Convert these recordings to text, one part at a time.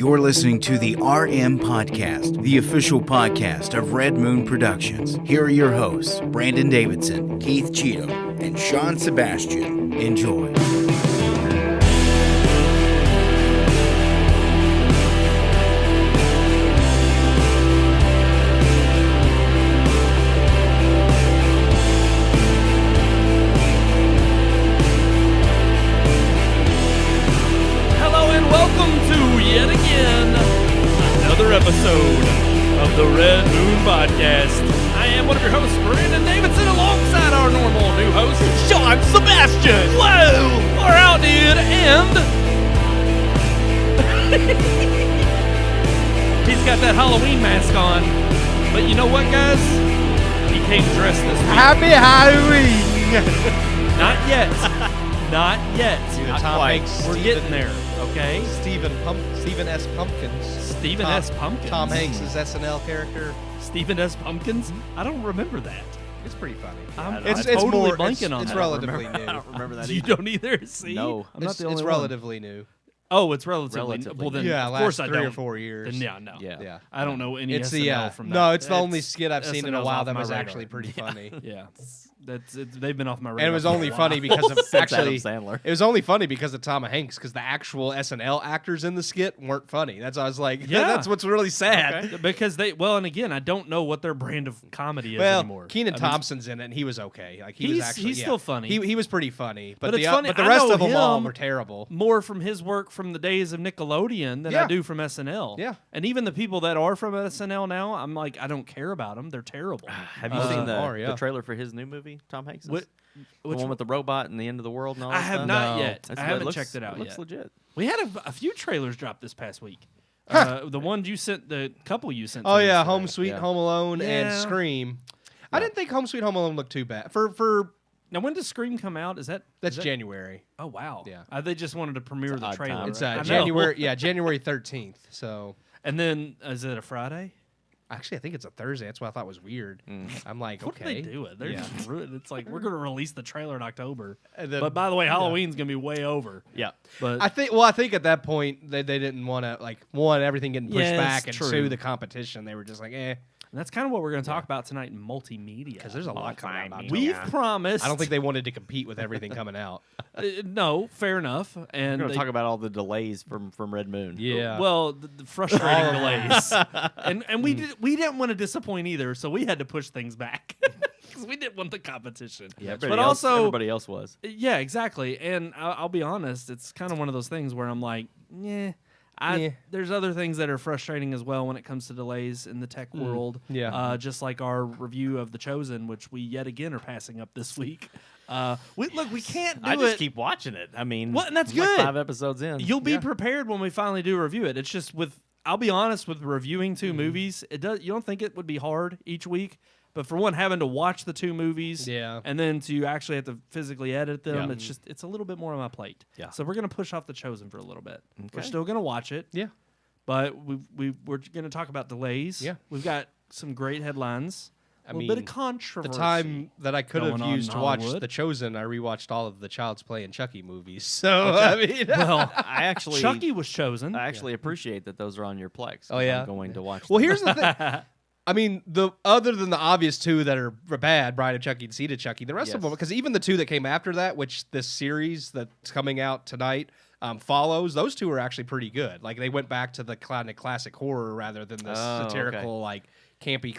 You're listening to the RM Podcast, the official podcast of Red Moon Productions. Here are your hosts, Brandon Davidson, Keith Cheatham, and Sean Sebastian. Enjoy. Yet again, another episode of the Red Moon Podcast. I am one of your hosts, Brandon Davidson, alongside our normal new host, Sean Sebastian. Whoa! We're out, dude, and he's got that Halloween mask on. But you know what, guys? He came dressed this week. Happy Halloween! Not yet. Not yet. Not Tom Hanks. We're getting there. Okay. Stephen S. Pumpkins. Stephen S. Pumpkins. Tom Hanks' SNL character. Stephen S. Pumpkins? I don't remember that. It's pretty funny. It's totally blanking on It's that. relatively new. I don't remember that. You don't either? See? No. I'm not the only It's one. relatively new. Oh, it's relatively. Well, then, yeah, of last course I 3 don't. or 4 years. Then, yeah, no. Yeah. I don't know any It's SNL from that. No, it's the only skit I've seen in a SNL's while off that my was radar. actually pretty funny. Yeah. They've been off my radar. And it was for a only while. funny because of actually. Adam Sandler. It was only funny because of Tom Hanks, because the actual SNL actors in the skit weren't funny. That's why I was like, Yeah. that's what's really sad. Okay. Because and again, I don't know what their brand of comedy is Well, anymore. Kenan I mean, Thompson's in it, and he was okay. Like he's actually still funny. He was pretty funny, but But it's funny, but the I rest know of them all him were terrible. more from his work from the days of Nickelodeon than I Yeah. do from SNL. Yeah. And even the people that are from SNL now, I'm like, I don't care about them. They're terrible. Have you seen yeah. the trailer for his new movie, Tom Hanks? Which The one with the robot and the end of the world and all that I have stuff? not No. yet. That's- I it haven't looks- checked it out looks yet. legit. We had a few trailers drop this past week. The one you sent, the couple you sent. Oh to yeah, us Home today. Sweet Yeah. Home Alone and Yeah. Scream. I didn't think Home Sweet Home Alone looked too bad. For Now, when does Scream come out? that's is that- January. Oh wow. Yeah. They just wanted to premiere It's the odd trailer. time, It's right? I know. January. Yeah, January 13th. So And then is it a Friday? actually, I think it's a Thursday. That's what I thought was weird. I'm like, What okay. do they do it? They're Yeah. just ruined. It's like we're gonna release the trailer in October. And then- But by the way, Halloween's gonna be way over. Yeah. But I think at that point they didn't want to everything getting pushed Yeah, back it's and true. sue the competition. They were just like, eh, and that's kind of what we're gonna talk about tonight in multimedia. because there's a lot coming out. about We've Tom. promised. I don't think they wanted to compete with everything coming out. No, fair enough. And We're going they- to talk about all the delays from Red Moon. Yeah. Well, the frustrating delays, and we didn't want to disappoint either, so we had to push things back because we didn't want the competition. Yeah, but also everybody else was. yeah, exactly. And I'll be honest, it's kind of one of those things where I'm like, yeah. Yeah. There's other things that are frustrating as well when it comes to delays in the tech world. Yeah. Just like our review of The Chosen, which we yet again are passing up this week. We can't do I it. just keep watching it. I mean, Well, and that's I'm like good. 5 episodes in. You'll be Yeah. prepared when we finally do review it. It's just I'll be honest, with reviewing 2 movies, you don't think it would be hard each week, but for one, having to watch the 2 movies, Yeah. and then to actually have to physically edit them, Yeah. it's a little bit more on my plate. Yeah. So we're gonna push off The Chosen for a little bit. We're Okay. still gonna watch it, Yeah. but we're gonna talk about delays. Yeah. We've got some great headlines. A little bit of controversy. The time that I could have going on used in to watch Hollywood. The Chosen, I rewatched all of the Child's Play and Chucky movies. So I mean, Well, I actually Chucky was chosen. I actually appreciate that those are on your Plex. 'Cause Oh, yeah? I'm going to watch well, them. here's the thing. I mean, the other than the obvious 2 that are bad, Bride of Chucky and Seed of Chucky, the rest of Yes. them, because even the 2 that came after that, which this series that's coming out tonight follows, those 2 are actually pretty good. Like they went back to the classic horror rather than the Oh, satirical, like campy.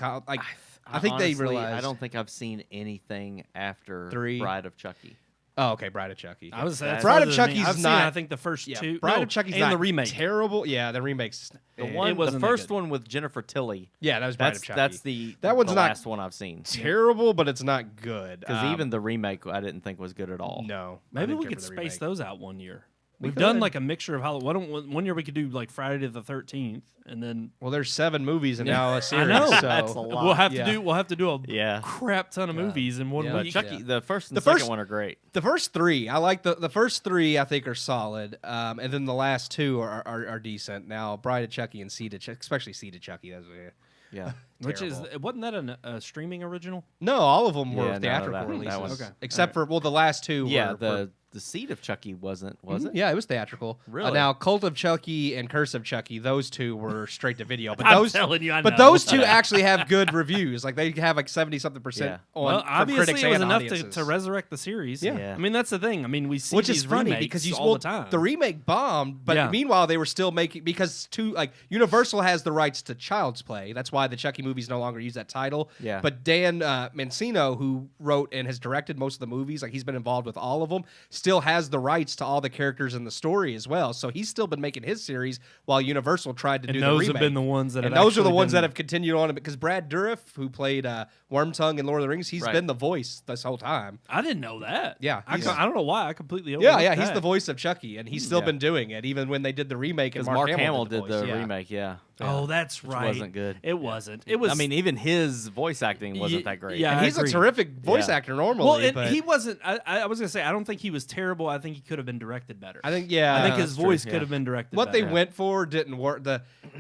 I think Honestly, they realized. I don't think I've seen anything after 3. Bride of Chucky. Oh, okay, Bride of Chucky. I was That's- Bride of farther than me. Chucky's I've seen, not- I think the first 2. Bride no, of Chucky's and not the remake. terrible. Yeah, the remake's The It one, the wasn't that first good. one with Jennifer Tilly. Yeah, that was Bride That's of Chucky. that's the That one's the not- last one I've seen. terrible, but it's not good. Because even the remake, I didn't think was good at all. no, I Maybe didn't we care could for the space remake. those out one year. We We've done could. like a mixture of Halloween. One year we could do like Friday the 13th, and then Well, there's 7 movies and now a I series. know. So That's a lot. we'll have Yeah. to do a Yeah. crap ton of movies in one Yeah. But week. Chucky, Yeah. the first and The second first- one are great. the first 3, I like the first 3. I think are solid, and then the last 2 are decent. Now, Bride of Chucky and Seed of Chucky, especially Seed of Chucky. That's Yeah. Which is terrible. wasn't that a streaming original? No, all of them were Yeah, no, theatrical that releases, was- Okay. except for the last 2. Yeah, were, the the seed of Chucky wasn't, was it? Yeah, it was theatrical. Really? Now, Cult of Chucky and Curse of Chucky, those two were straight to video. But I'm those, telling you, I but know. those two actually have good reviews. Like they have like 70-something% Yeah. on Well, from obviously critics it was and enough audiences. to resurrect the series. Yeah. Yeah. I mean, that's the thing. I mean, we see Which these is funny remakes because all the time. the remake bombed, but Yeah. meanwhile they were still making because Universal has the rights to Child's Play. That's why the Chucky movies no longer use that title. Yeah. But Dan Mancino, who wrote and has directed most of the movies, like he's been involved with all of them, still has the rights to all the characters in the story as well. So he's still been making his series while Universal tried to And do those the have remake. been the ones that and have those are the actually ones been- that have continued on because Brad Dourif, who played Wormtongue in Lord of the Rings, he's Right. been the voice this whole time. I didn't know that. Yeah, I he's- don't know why. I completely Yeah, overlooked yeah, he's that. the voice of Chucky, and he's still Yeah. been doing it, even when they did the remake. And Because Mark Hamill did did the voice. Yeah. remake, yeah. Oh, that's right. wasn't good. It wasn't. It was. I mean, even his voice acting wasn't that great. yeah. And I he's a agree. terrific voice Yeah. actor normally. Well, and but he wasn't. I was gonna say I don't think he was terrible. I think he could have been directed better. I think, yeah, I think his that's true, voice yeah. could have been directed. what they better. went for didn't work.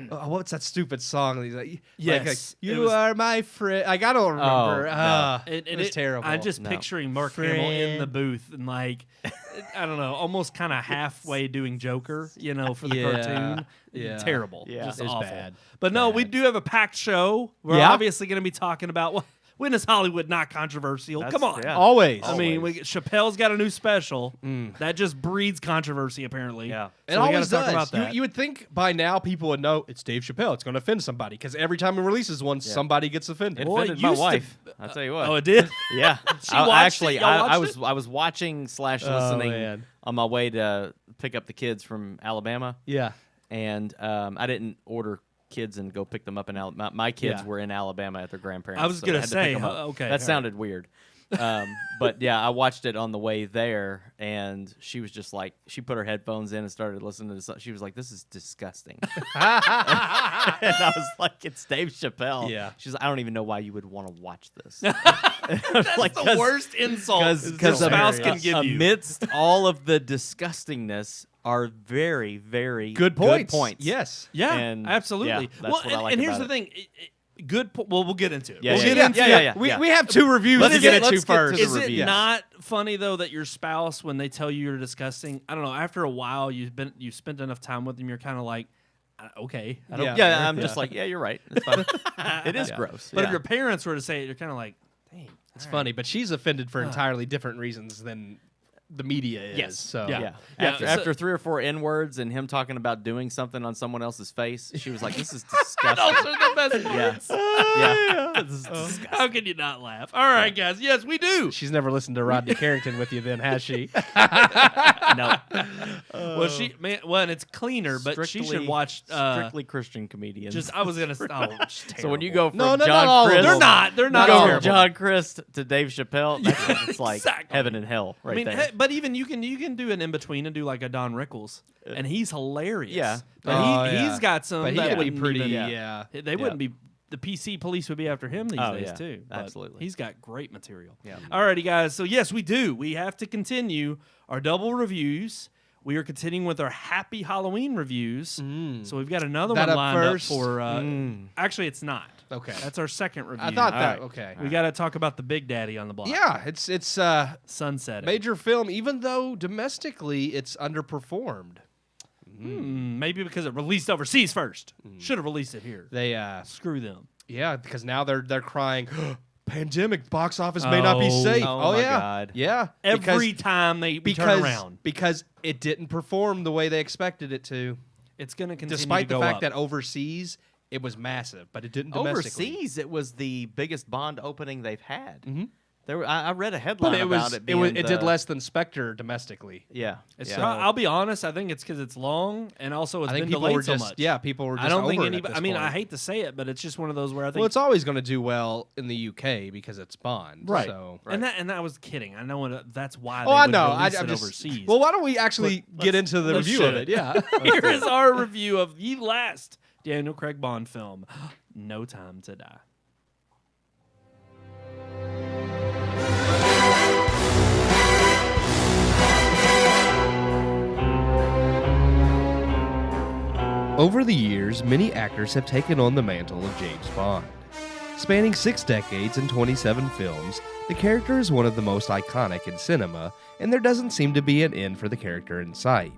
What's that stupid song? He's like, Yes, it you was- are my friend. Like I don't remember. Oh, no. It was terrible. I'm just No. picturing Mark Hamill in the Friend. booth and like, I don't know, almost kind of halfway doing Joker, for the Yeah, cartoon. yeah. Terrible, Yeah. just It's awful. bad. But no, we do have a packed show. We're Yeah. obviously going to be talking about when is Hollywood not controversial? That's- Come on. yeah. Always. I mean, Chappelle's got a new special Mm. that just breeds controversy. Apparently, Yeah. It So we always gotta talk does. about that. You would think by now people would know it's Dave Chappelle. It's going to offend somebody because every time he releases one, somebody gets offended. It Well, it offended my used to- wife. I'll tell you what. Oh, it did. Yeah, She watched it? Y'all I watched was watching / Oh, listening man. on my way to pick up the kids from Alabama, Yeah. and I didn't order kids and go pick them up in Alabama. My kids Yeah. were in Alabama at their grandparents. I was so gonna had to pick say, 'em up. okay, all that right. sounded weird. But yeah, I watched it on the way there, and she was just like, she put her headphones in and started listening to this. She was like, "This is disgusting," and I was like, "It's Dave Chappelle." Yeah. She's like, "I don't even know why you would want to watch this." That's like, the worst insult your hilarious. spouse can give you. amidst all of the disgustingness are very, very Good points. points. Yes. Yeah, And, absolutely. yeah, that's well, what I like and here's about the thing. Well, we'll get into it. Yeah, we'll yeah, get yeah. into Yeah, it. yeah. We have 2 reviews Let's to get- get let's into get to first. the Is it reviews. not funny though that your spouse, when they tell you you're disgusting, I don't know, after a while you spent enough time with them, you're kind of like, okay, I don't. Yeah. Yeah, I'm just like, yeah, you're right. It's fine. It is Yeah. gross. But yeah. if your parents were to say it, you're kind of like, dang, It's funny, but she's offended for entirely different reasons than the media is. Yes. So Yeah. Yeah. Yeah, After, so- after 3 or 4 N-words and him talking about doing something on someone else's face, she was like, "This is disgusting." those are the best Yeah. parts. Yeah. This is disgusting. How can you not laugh? All right, guys. Yes, we do. she's never listened to Rodney Carrington with you, then, has she? No. Well, and it's cleaner, but she should watch. strictly Christian comedians. Just I was gonna. so when you go from No, no, not John all of Crist, them. they're not go from terrible. John Crist to Dave Chappelle, it's like Exactly. heaven and hell right I mean, there. hey, but even you can do an in between and do like a Don Rickles, and he's hilarious. Yeah. but Oh, he's yeah. got some But he that would be wouldn't pretty. even- Yeah. They wouldn't be. The PC police would be after him these Oh, days yeah. too. But Absolutely. he's got great material. Yeah. Alrighty, guys. So yes, we do. We have to continue our double reviews. We are continuing with our Happy Halloween reviews. So we've got another That one up lined first? up for. Actually, it's not. Okay. That's our second review. I thought that. right. Okay. We got to talk about the Big Daddy on the block. Yeah, it's Sunset. major film, even though domestically it's underperformed. Maybe because it released overseas first. Should have released it here. They Screw them. yeah, because now they're crying. Pandemic box office may not be Oh. safe. Oh my yeah, God. yeah. Every time we turn because around, because it didn't perform the way they expected it to, it's going to continue despite to the go fact up. that overseas it was massive, but it didn't domestically. Overseas, it was the biggest Bond opening they've had. Mhm. I read a headline But it about was it being it did the- less than Spectre domestically. Yeah. It's yeah. I'll be honest. I think it's because it's long, and also it's I think been people delayed were so just much. people were just I don't think over it at anybody. this I mean, I point. hate to say it, but it's just one of those where I think. Well, it's always going to do well in the UK because it's Bond, right. So. And that was kidding. I know that's why. Oh, they I would know. release I'm it just. overseas. Well, why don't we actually get into the let's review of shit it? Yeah. Here is our review of the last Daniel Craig Bond film, No Time to Die. Over the years, many actors have taken on the mantle of James Bond. Spanning 6 decades and 27 films, the character is one of the most iconic in cinema, and there doesn't seem to be an end for the character in sight.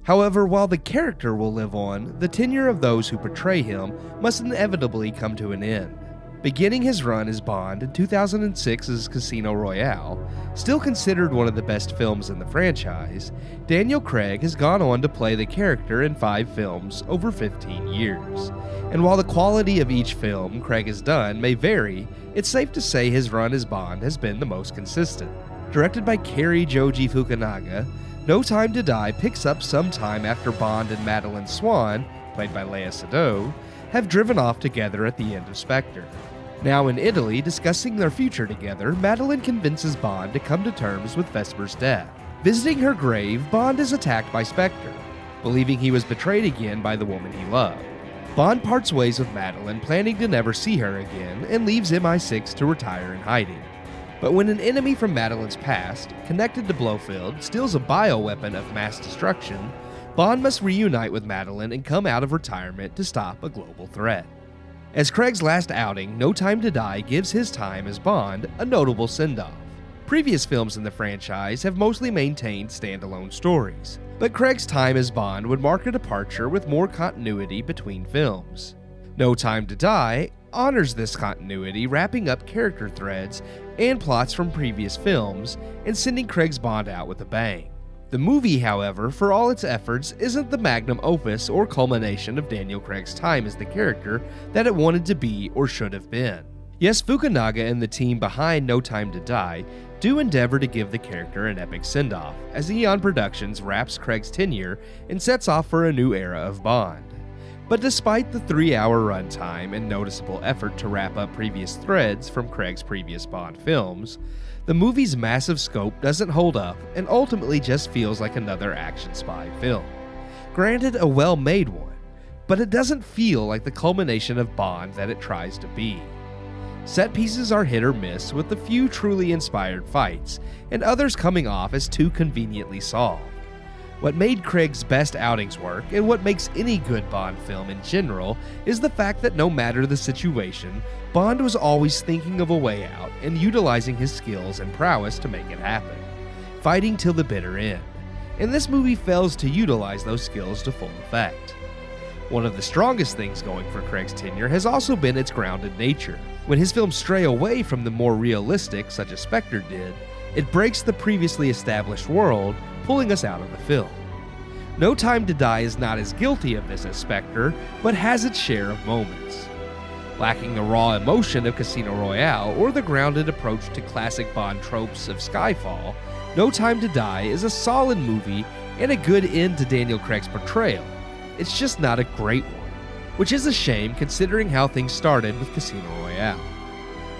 However, while the character will live on, the tenure of those who portray him must inevitably come to an end. Beginning his run as Bond in 2006's Casino Royale, still considered one of the best films in the franchise, Daniel Craig has gone on to play the character in 5 films over 15 years. And while the quality of each film Craig has done may vary, it's safe to say his run as Bond has been the most consistent. Directed by Cary Joji Fukunaga, No Time to Die picks up some time after Bond and Madeleine Swan, played by Lea Seydoux, have driven off together at the end of Spectre. Now in Italy, discussing their future together, Madeleine convinces Bond to come to terms with Vesper's death. Visiting her grave, Bond is attacked by Spectre, believing he was betrayed again by the woman he loved. Bond parts ways with Madeleine, planning to never see her again, and leaves MI6 to retire in hiding. But when an enemy from Madeleine's past, connected to Blofeld, steals a bioweapon of mass destruction, Bond must reunite with Madeleine and come out of retirement to stop a global threat. As Craig's last outing, No Time to Die gives his time as Bond a notable send-off. Previous films in the franchise have mostly maintained standalone stories, but Craig's time as Bond would mark a departure with more continuity between films. No Time to Die honors this continuity, wrapping up character threads and plots from previous films and sending Craig's Bond out with a bang. The movie, however, for all its efforts, isn't the magnum opus or culmination of Daniel Craig's time as the character that it wanted to be or should have been. Yes, Fukunaga and the team behind No Time to Die do endeavor to give the character an epic send-off, as Eon Productions wraps Craig's tenure and sets off for a new era of Bond. But despite the 3-hour runtime and noticeable effort to wrap up previous threads from Craig's previous Bond films, the movie's massive scope doesn't hold up and ultimately just feels like another action spy film. Granted, a well-made one, but it doesn't feel like the culmination of Bond that it tries to be. Set pieces are hit or miss, with a few truly inspired fights, and others coming off as too conveniently solved. What made Craig's best outings work, and what makes any good Bond film in general, is the fact that no matter the situation, Bond was always thinking of a way out and utilizing his skills and prowess to make it happen, fighting till the bitter end. And this movie fails to utilize those skills to full effect. One of the strongest things going for Craig's tenure has also been its grounded nature. When his films stray away from the more realistic, such as Spectre did, it breaks the previously established world, pulling us out of the film. No Time to Die is not as guilty of this as Spectre, but has its share of moments. Lacking the raw emotion of Casino Royale or the grounded approach to classic Bond tropes of Skyfall, No Time to Die is a solid movie and a good end to Daniel Craig's portrayal. It's just not a great one, which is a shame considering how things started with Casino Royale.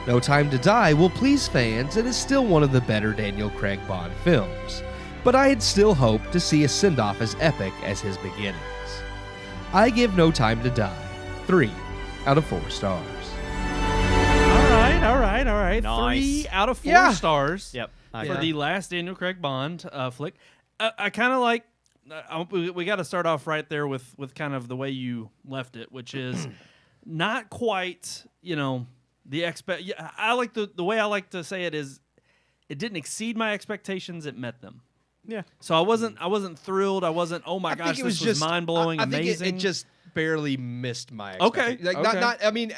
No Time to Die will please fans and is still one of the better Daniel Craig Bond films, but I had still hoped to see a send-off as epic as his beginnings. I give No Time to Die 3 out of 4 stars. All right. Nice. 3 out of 4 stars. Yep. For the last Daniel Craig Bond flick. I kind of like. We got to start off right there with kind of the way you left it, which is not quite, the expect. Yeah, I like the way I like to say it is, it didn't exceed my expectations; it met them. Yeah. So I wasn't thrilled. I wasn't. Oh my gosh, this was mind blowing, amazing. It just barely missed my expectations. Okay. Not. I mean,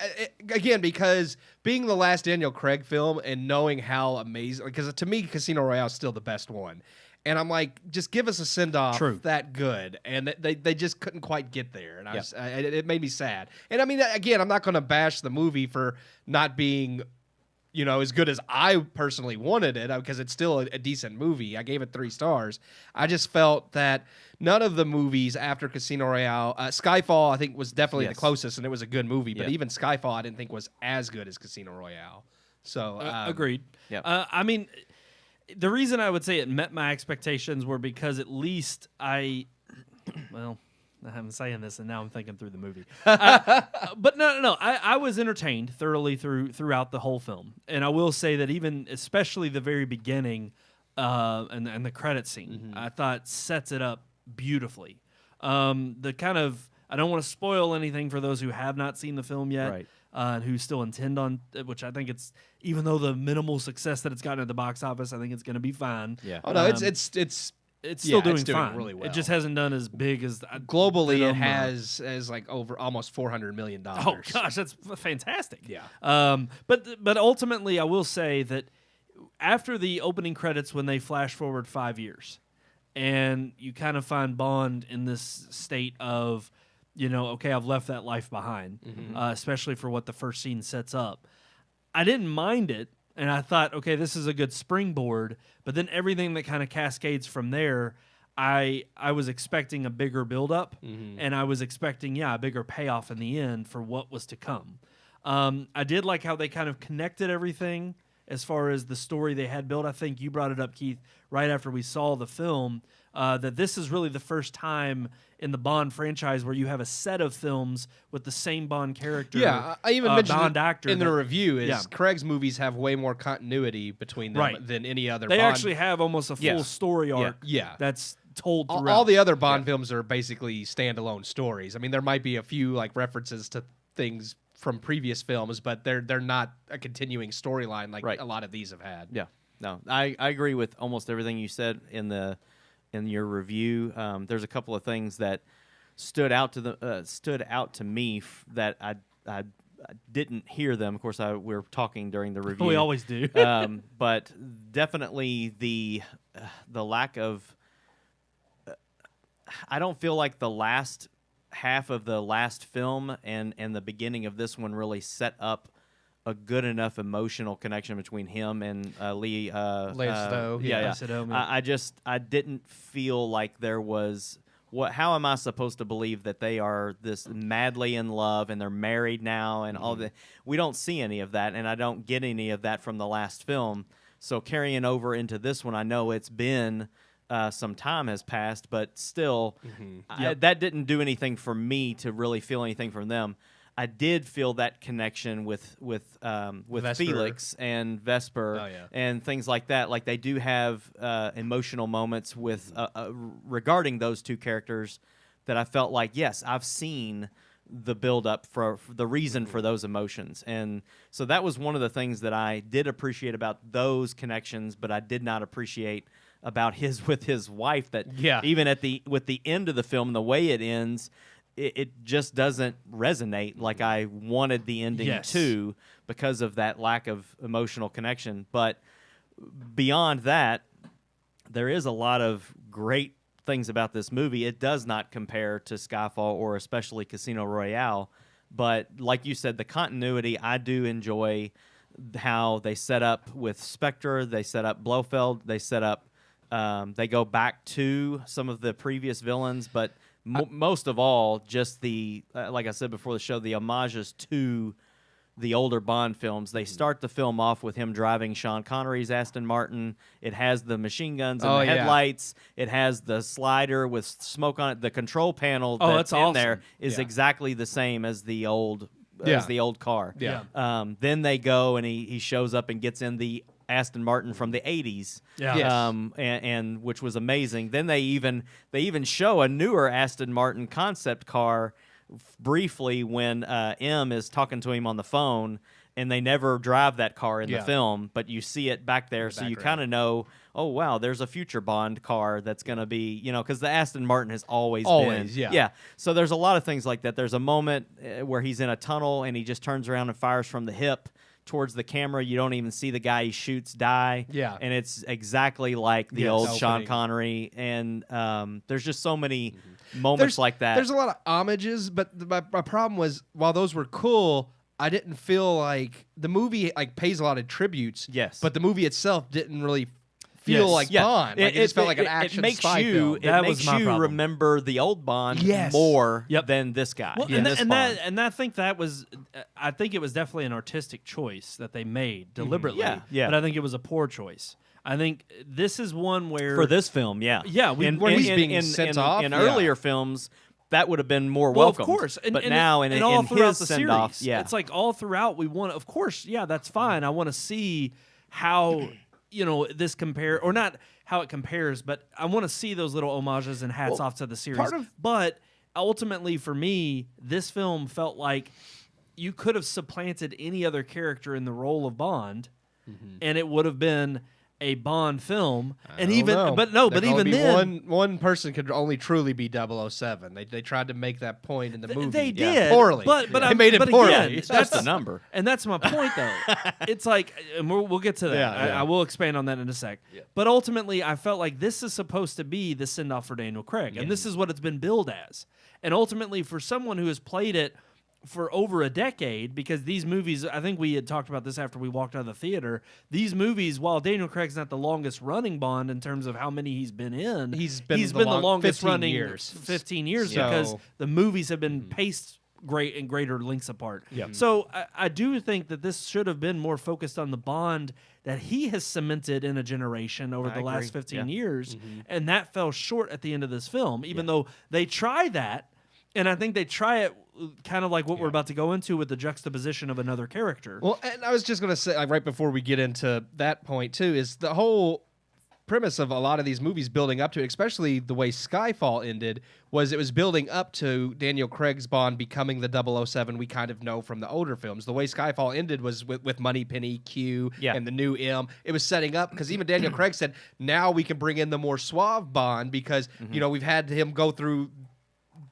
again, because being the last Daniel Craig film and knowing how amazing, because to me, Casino Royale is still the best one. And I'm like, just give us a send-off that good. And they just couldn't quite get there. And it made me sad. And I mean, again, I'm not going to bash the movie for not being, as good as I personally wanted it, because it's still a decent movie. I gave it 3 stars. I just felt that none of the movies after Casino Royale, Skyfall, I think, was definitely the closest, and it was a good movie. But even Skyfall, I didn't think was as good as Casino Royale. So agreed. Yeah. I mean, the reason I would say it met my expectations were because at least I'm saying this and now I'm thinking through the movie. But no. I was entertained thoroughly throughout the whole film. And I will say that even especially the very beginning and the credit scene, I thought sets it up beautifully. The kind of, I don't want to spoil anything for those who have not seen the film yet. Right. and who still intend on, which I think it's, even though the minimal success that it's gotten at the box office, I think it's going to be fine. Yeah. Oh no, it's still doing it's doing fine. really well. It just hasn't done as big as Globally, than, it has like over almost $400 million. Oh gosh, that's fantastic. Yeah. But ultimately, I will say that after the opening credits, when they flash forward 5 years, and you kind of find Bond in this state of, okay, I've left that life behind, especially for what the first scene sets up. I didn't mind it. And I thought, okay, this is a good springboard. But then everything that kind of cascades from there, I was expecting a bigger buildup, and I was expecting, a bigger payoff in the end for what was to come. I did like how they kind of connected everything as far as the story they had built. I think you brought it up, Keith, right after we saw the film, that this is really the first time in the Bond franchise where you have a set of films with the same Bond character. Yeah, I even mentioned Bond actor in the review is Yeah. Craig's movies have way more continuity between them Right. than any other They Bond. actually have almost a full Yes. story arc Yeah. that's told all, throughout. all the other Bond films are basically standalone stories. I mean, there might be a few like references to things from previous films, but they're not a continuing storyline like Right. a lot of these have had. Yeah, no, I agree with almost everything you said in your review. There's a couple of things that stood out to me that I didn't hear them. Of course, we were talking during the review. We always do. But definitely the lack of. I don't feel like the last half of the last film and the beginning of this one really set up a good enough emotional connection between him and Leia Sado. Leia Sado, yeah. I didn't feel like there was how am I supposed to believe that they are this madly in love and they're married now and all that? We don't see any of that, and I don't get any of that from the last film. So carrying over into this one, I know it's been some time has passed, but still, that didn't do anything for me to really feel anything from them. I did feel that connection with Vesper. Felix and Vesper and things like that. Like they do have emotional moments with regarding those two characters that I felt like, yes, I've seen the build up for the reason for those emotions. And so that was one of the things that I did appreciate about those connections, but I did not appreciate about with his wife, that even with the end of the film, the way it ends, it just doesn't resonate like I wanted the ending to, because of that lack of emotional connection. But beyond that, there is a lot of great things about this movie. It does not compare to Skyfall or especially Casino Royale. But like you said, the continuity, I do enjoy how they set up with Spectre, they set up Blofeld, they set up they go back to some of the previous villains, but most of all, just the like I said before the show, the homages to the older Bond films. They start the film off with him driving Sean Connery's Aston Martin. It has the machine guns and the headlights. It has the slider with smoke on it. The control panel that's in awesome. there is exactly the same as the old car. Then they go and he shows up and gets in the Aston Martin from the 80s, and which was amazing. Then they even show a newer Aston Martin concept car briefly when M is talking to him on the phone, and they never drive that car in the film, but you see it back there, so you kind of know, oh wow, there's a future Bond car that's going to be, because the Aston Martin has always been. So there's a lot of things like that. There's a moment where he's in a tunnel and he just turns around and fires from the hip towards the camera. You don't even see the guy he shoots die. And it's exactly like the old Sean Connery. And there's just so many moments like that. There's a lot of homages, but my problem was, while those were cool, I didn't feel like the movie pays a lot of tributes. But the movie itself didn't really feel like Bond. Like, it just felt like an action spy film. It makes you remember the old Bond more than this guy. Well, I think that was, I think it was definitely an artistic choice that they made deliberately. But I think it was a poor choice. I think this is one where for this film, when he's being sent off in earlier films, that would have been more welcome. Of course. But now in all throughout his the send-off, series, it's like all throughout we want, of course, that's fine. I want to see how this compare, or not how it compares, but I want to see those little homages and hats off to the series. But ultimately for me, this film felt like you could have supplanted any other character in the role of Bond, and it would have been a Bond film. And even then, one person could only truly be 007. They tried to make that point in the movie. They did poorly. but they made it poorly. Again, It's just a number. And that's my point, though. It's like, and we'll get to that. Yeah. I will expand on that in a sec. Yeah. But ultimately, I felt like this is supposed to be the send-off for Daniel Craig, and this is what it's been billed as. And ultimately, for someone who has played it for over a decade, because these movies, I think we had talked about this after we walked out of the theater, these movies, while Daniel Craig's not the longest running Bond in terms of how many he's been in, he's been the longest 15 running years. 15 years, So- because the movies have been paced great and greater lengths apart. Yep. So I do think that this should have been more focused on the Bond that he has cemented in a generation over I the last agree. 15 Yeah. years, and that fell short at the end of this film, even though they try that. And I think they try it kind of like what we're about to go into with the juxtaposition of another character. Well, and I was just going to say, like, right before we get into that point, too, is the whole premise of a lot of these movies building up to it, especially the way Skyfall ended, was it was building up to Daniel Craig's Bond becoming the 007 we kind of know from the older films. The way Skyfall ended was with Moneypenny, Q, and the new M. It was setting up, because even Daniel Craig said, now we can bring in the more suave Bond, because, you know, we've had him go through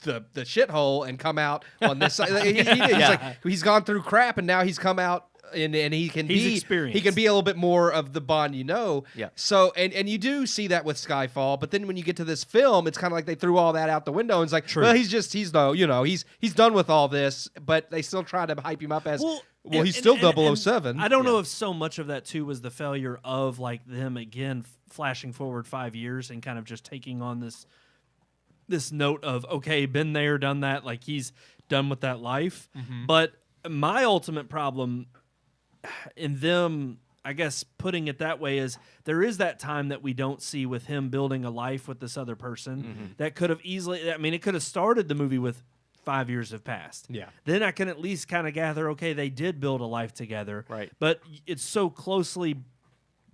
the shithole and come out on this side. He did. He's like, he's gone through crap, and now he's come out and he can be experienced. He can be a little bit more of the Bond, you know. Yeah. So and you do see that with Skyfall, but then when you get to this film, it's kind of like they threw all that out the window. And it's like, well, he's done with all this, but they still try to hype him up as he's still 007. I don't know if so much of that too was the failure of like them again flashing forward 5 years and kind of just taking on this note of, okay, been there, done that, like he's done with that life. But my ultimate problem in them, I guess putting it that way, is there is that time that we don't see with him building a life with this other person that could have easily, I mean, it could have started the movie with 5 years have passed. Yeah. Then I can at least kind of gather, okay, they did build a life together. Right. But it's so closely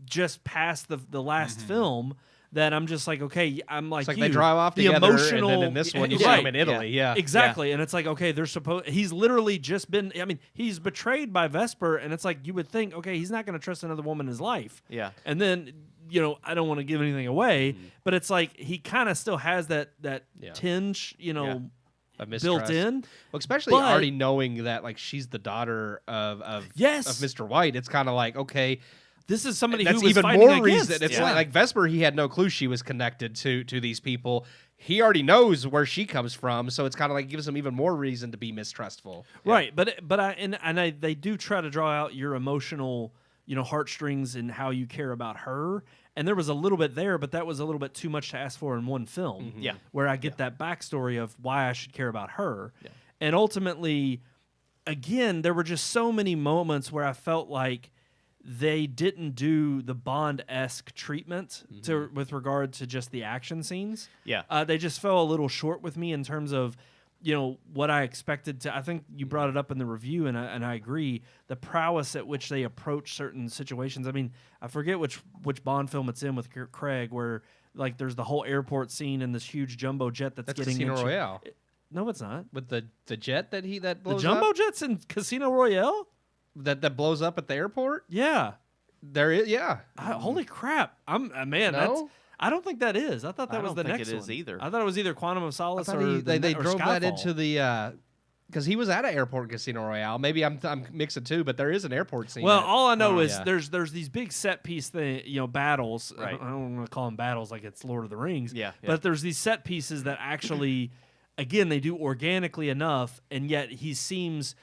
just past the last film that I'm just like, okay, I'm like, It's like you, they drive off the together, emotional, and then in this one you see right. him in Italy. Yeah. Exactly. And it's like, okay, he's literally just been, I mean, he's betrayed by Vesper, and it's like, you would think, okay, he's not going to trust another woman in his life. Yeah. And then, you know, I don't want to give anything away, but it's like, he kind of still has that tinge, you know, A mistrust. built in. Well, especially But- already knowing that like she's the daughter of Yes. Mr. White. It's kind of like, okay, This is somebody that's who was even fighting more against. reason. It's like Vesper, he had no clue she was connected to these people. He already knows where she comes from, so it's kind of like gives him even more reason to be mistrustful. Right, but they do try to draw out your emotional, you know, heartstrings and how you care about her. And there was a little bit there, but that was a little bit too much to ask for in one film. Yeah. Where I get that backstory of why I should care about her. Yeah. And ultimately, again, there were just so many moments where I felt like they didn't do the Bond-esque treatment with regard to just the action scenes. Yeah. They just fell a little short with me in terms of, you know, what I expected to. I think you brought it up in the review, and I agree. The prowess at which they approach certain situations. I mean, I forget which Bond film it's in with Craig, where like there's the whole airport scene and this huge jumbo jet that's getting Casino into- Royale No, it's not. with the jet that The blows jumbo up? jet's in Casino Royale. that blows up at the airport. Yeah. There is, yeah. Holy crap! I'm man. No? That's. I don't think that is. I thought that I was don't the think next it is one. either. I thought it was either Quantum of I Solace thought or they or drove that Skyfall. into the because he was at an airport in Casino Royale. Maybe I'm mixing two, but there is an airport scene. Well, that- all I know is yeah. there's these big set piece battles. Right. I don't want to call them battles like it's Lord of the Rings. Yeah. But there's these set pieces that actually, again, they do organically enough, and yet he seems,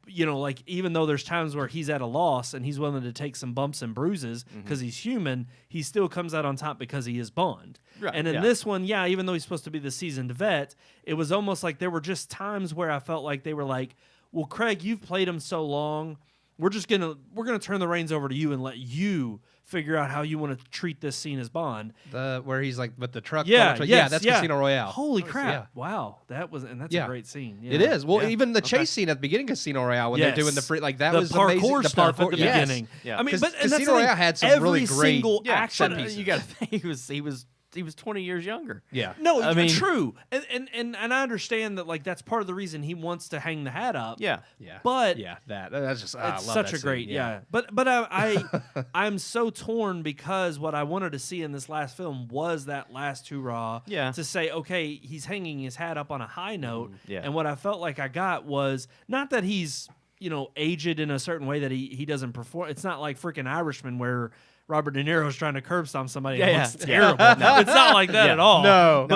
you know, like even though there's times where he's at a loss and he's willing to take some bumps and bruises because he's human, he still comes out on top because he is Bond. Right, And in yeah. this one, even though he's supposed to be the seasoned vet, it was almost like there were just times where I felt like they were like, well, Craig, you've played him so long. We're gonna turn the reins over to you and let you figure out how you want to treat this scene as Bond. where he's like with the truck. Yeah, That's Casino Royale. Holy crap! yeah. Wow, that's Yeah. a great scene. Yeah. It is. Well, Yeah. even the Okay. chase scene at the beginning of Casino Royale when Yes. they're doing the free, like that the was parkour amazing. The stuff at the yes. beginning. Yeah. I mean, 'Cause but and that's Casino the thing, Royale had some every really great single Yeah, action set but pieces. you got to think he was 20 years younger. Yeah. No, I mean- true, and I understand that like that's part of the reason he wants to hang the hat up. Yeah. Yeah. But yeah, that's just I it's love such that a great scene. yeah. But I'm so torn because what I wanted to see in this last film was that last hurrah. Yeah. To say okay, he's hanging his hat up on a high note. yeah. And what I felt like I got was not that he's aged in a certain way that he doesn't perform. It's not like freaking Irishman where Robert De Niro's trying to curb stomp somebody. Yeah, and yeah. looks terrible. No, it's not like that Yeah. at all. No.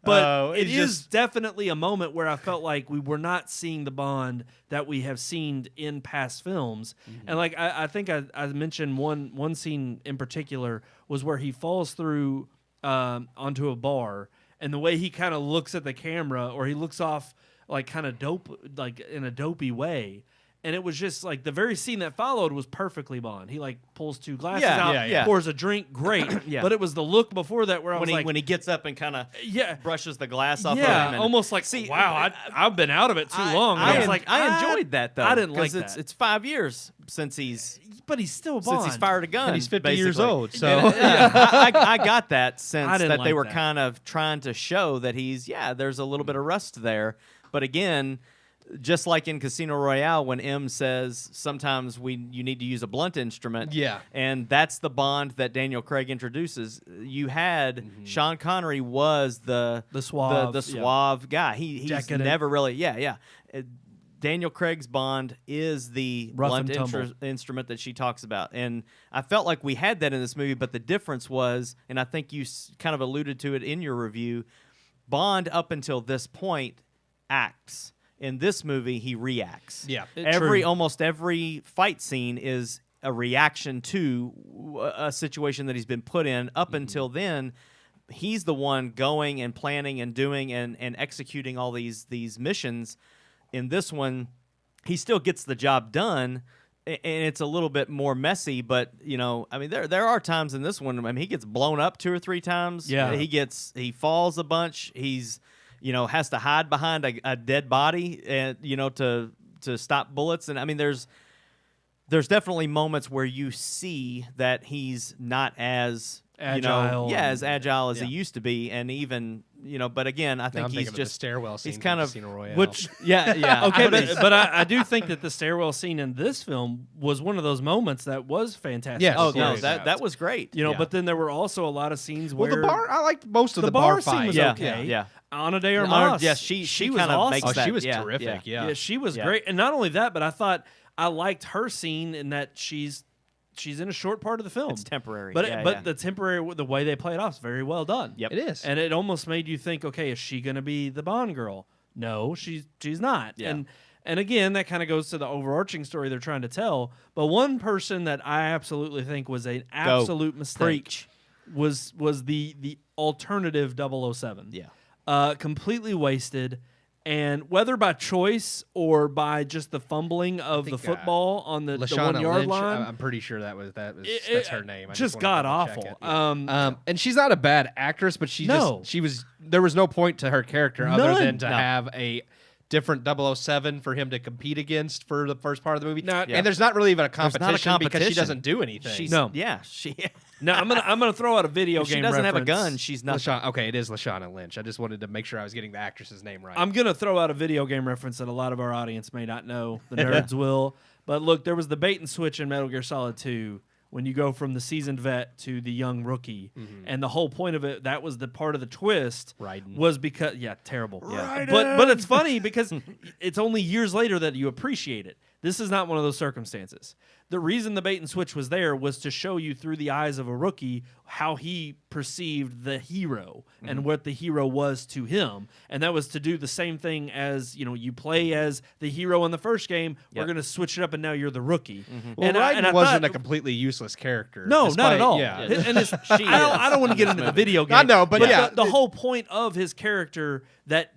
But it it's is just- definitely a moment where I felt like we were not seeing the Bond that we have seen in past films. And like I think I mentioned one scene in particular was where he falls through onto a bar, and the way he kind of looks at the camera, or he looks off like kind of dope, like in a dopey way. And it was just like the very scene that followed was perfectly Bond. He like pulls two glasses Yeah, out, yeah. pours a drink, great. Yeah. But it was the look before that where I was like, When he gets up and kind of yeah, brushes the glass off of yeah, him. And, almost like See, wow, I've been out of it too long. And I was like, I enjoyed that though. I didn't like 'cause that. It's 5 years since he's but Bond. fired a gun. And he's 50 years basically. old, so Yeah, I got that sense I didn't that they like were that. kind of trying to show that there's a little bit of rust there. But again, just like in Casino Royale, when M says sometimes you need to use a blunt instrument, Yeah. and that's the Bond that Daniel Craig introduces. You had Sean Connery was the suave, the suave guy. He's Decadent. never really Daniel Craig's Bond is the Rough blunt and tumble. instrument that she talks about. And I felt like we had that in this movie, but the difference was, and I think you kind of alluded to it in your review, Bond up until this point acts. In this movie, he reacts. Yeah. True. Almost every fight scene is a reaction to a situation that he's been put in. Up until then, he's the one going and planning and doing and executing all these missions. In this one, he still gets the job done, and it's a little bit more messy. But I mean, there are times in this one. I mean, he gets blown up 2 or 3 times. Yeah. he falls a bunch. He's has to hide behind a dead body, and to stop bullets. And I mean, there's definitely moments where you see that he's not as Agile. as agile as Yeah. he used to be, and even but again, I Now think I'm he's thinking of the just stairwell scene. he's from kind of Casino Royale. Which yeah okay, but but I do think that the stairwell scene in this film was one of those moments that was fantastic. Yes. oh Yeah, no, yeah. that was great. You know, Yeah. but then there were also a lot of scenes well, where the bar. I liked most of the the bar bar scene fight. was Yeah, okay. yeah. Ana de Ana- Armas. yeah, she was kind of awesome. makes Oh, that. she was yeah, terrific. Yeah. Yeah, she was Yeah. great. And not only that, but I thought I liked her scene in that she's in a short part of the film. It's temporary. But yeah, but yeah. the temporary the way they play it off is very well done. Yep. It is. And it almost made you think, okay, is she going to be the Bond girl? No, she's not. Yeah. And again, that kind of goes to the overarching story they're trying to tell. But one person that I absolutely think was an absolute mistake Preach. was the alternative 007. Yeah. Completely wasted. And whether by choice or by just the fumbling of the think, football on the Lashana 1 yard Lynch, line, I'm pretty sure that's her name. I just wanna god double-check awful. it. Yeah. And she's not a bad actress, but No. there was no point to her character other None. than to No. have a different 007 for him to compete against for the first part of the movie. Not- And there's not really even a There's not a competition because she competition. doesn't do anything. She's, No. Yeah. She. Now I'm gonna throw out a video If game. she doesn't have a reference. gun, she's not. Okay, it is Lashana Lynch. I just wanted to make sure I was getting the actress's name right. I'm gonna throw out a video game reference that a lot of our audience may not know. The nerds will. But look, there was the bait and switch in Metal Gear Solid 2 when you go from the seasoned vet to the young rookie, and the whole point of it, that was the part of the twist, Raiden. was because terrible. Yeah. But it's funny because it's only years later that you appreciate it. This is not one of those circumstances. The reason the bait and switch was there was to show you through the eyes of a rookie how he perceived the hero and what the hero was to him. And that was to do the same thing as, you play as the hero in the first game. We're Yep. going to switch it up and now you're the rookie. well, And Raiden I wasn't thought- a completely useless character. no, not despite- at all. Yeah. And it's, She I is don't want to in get this into the movie. video game. I know, but yeah. the whole point of his character that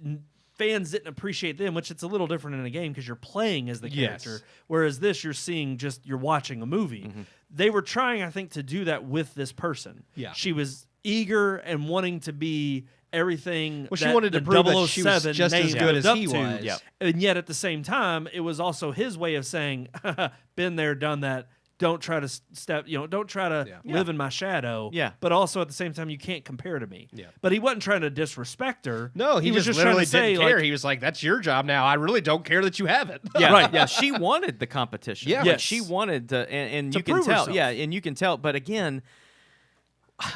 fans didn't appreciate them, which it's a little different in a game because you're playing as the Yes. character, whereas this you're watching a movie. They were trying, I think, to do that with this person. Yeah. She was eager and wanting to be everything. Well, she that wanted to the prove that she was 007 just as name good lived as up he to. was. Yep. And yet at the same time, it was also his way of saying, been there, done that. don't try to don't try to live in my shadow. Yeah. But also at the same time, you can't compare to me. Yeah. But he wasn't trying to disrespect her. No, he was just trying literally to say, didn't care. like, He was like, "That's your job now. I really don't care that you have it." Yeah, Right. Yeah, she wanted the competition. Yeah. Like, Yes. she wanted to, and To you can prove tell. herself. Yeah, and you can tell. But again,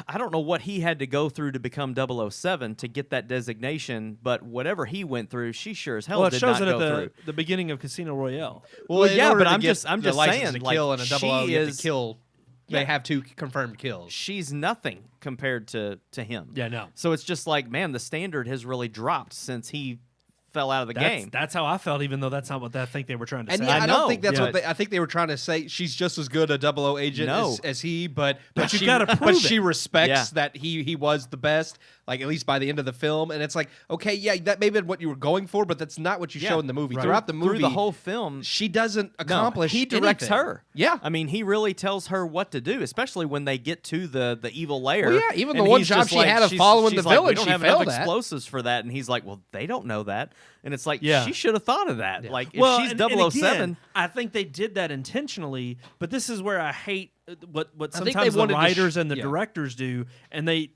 I don't know what he had to go through to become 007 to get that designation. But whatever he went through, she sure as hell well, it did shows not it at go through. the beginning of Casino Royale. Well, in yeah, order but to I'm get just the license saying, to like, kill in a double O, she you have is- to kill. Yeah. They have 2 confirmed kills. She's nothing compared to him. Yeah, no. So it's just like, man, the standard has really dropped since he fell out of the game. That's how I felt, even though that's not what I think they were trying to And say. yeah, I know, don't think that's yeah. what I think they were trying to say. She's just as good a 00 agent No. as he, but But you she, gotta but prove she it. respects Yeah. that he was the best. Like at least by the end of the film, and it's like, okay, yeah, that may be what you were going for, but that's not what you Yeah. show in the movie. Right. Throughout the movie, Through the whole film, she doesn't no, accomplish. he directs anything. her. Yeah. I mean, he really tells her what to do, especially when they get to the evil lair. Well, yeah, even the And one he's job just she like- had of she's- following she's the like, villain, we don't she have failed enough at. explosives for that, and he's like, well, they don't know that, and it's like, Yeah. she should have thought of that. Like, if Well, she's and 007, again, I think they did that intentionally, but this is where I hate what I think sometimes they wanted the to writers and the yeah. directors do, and they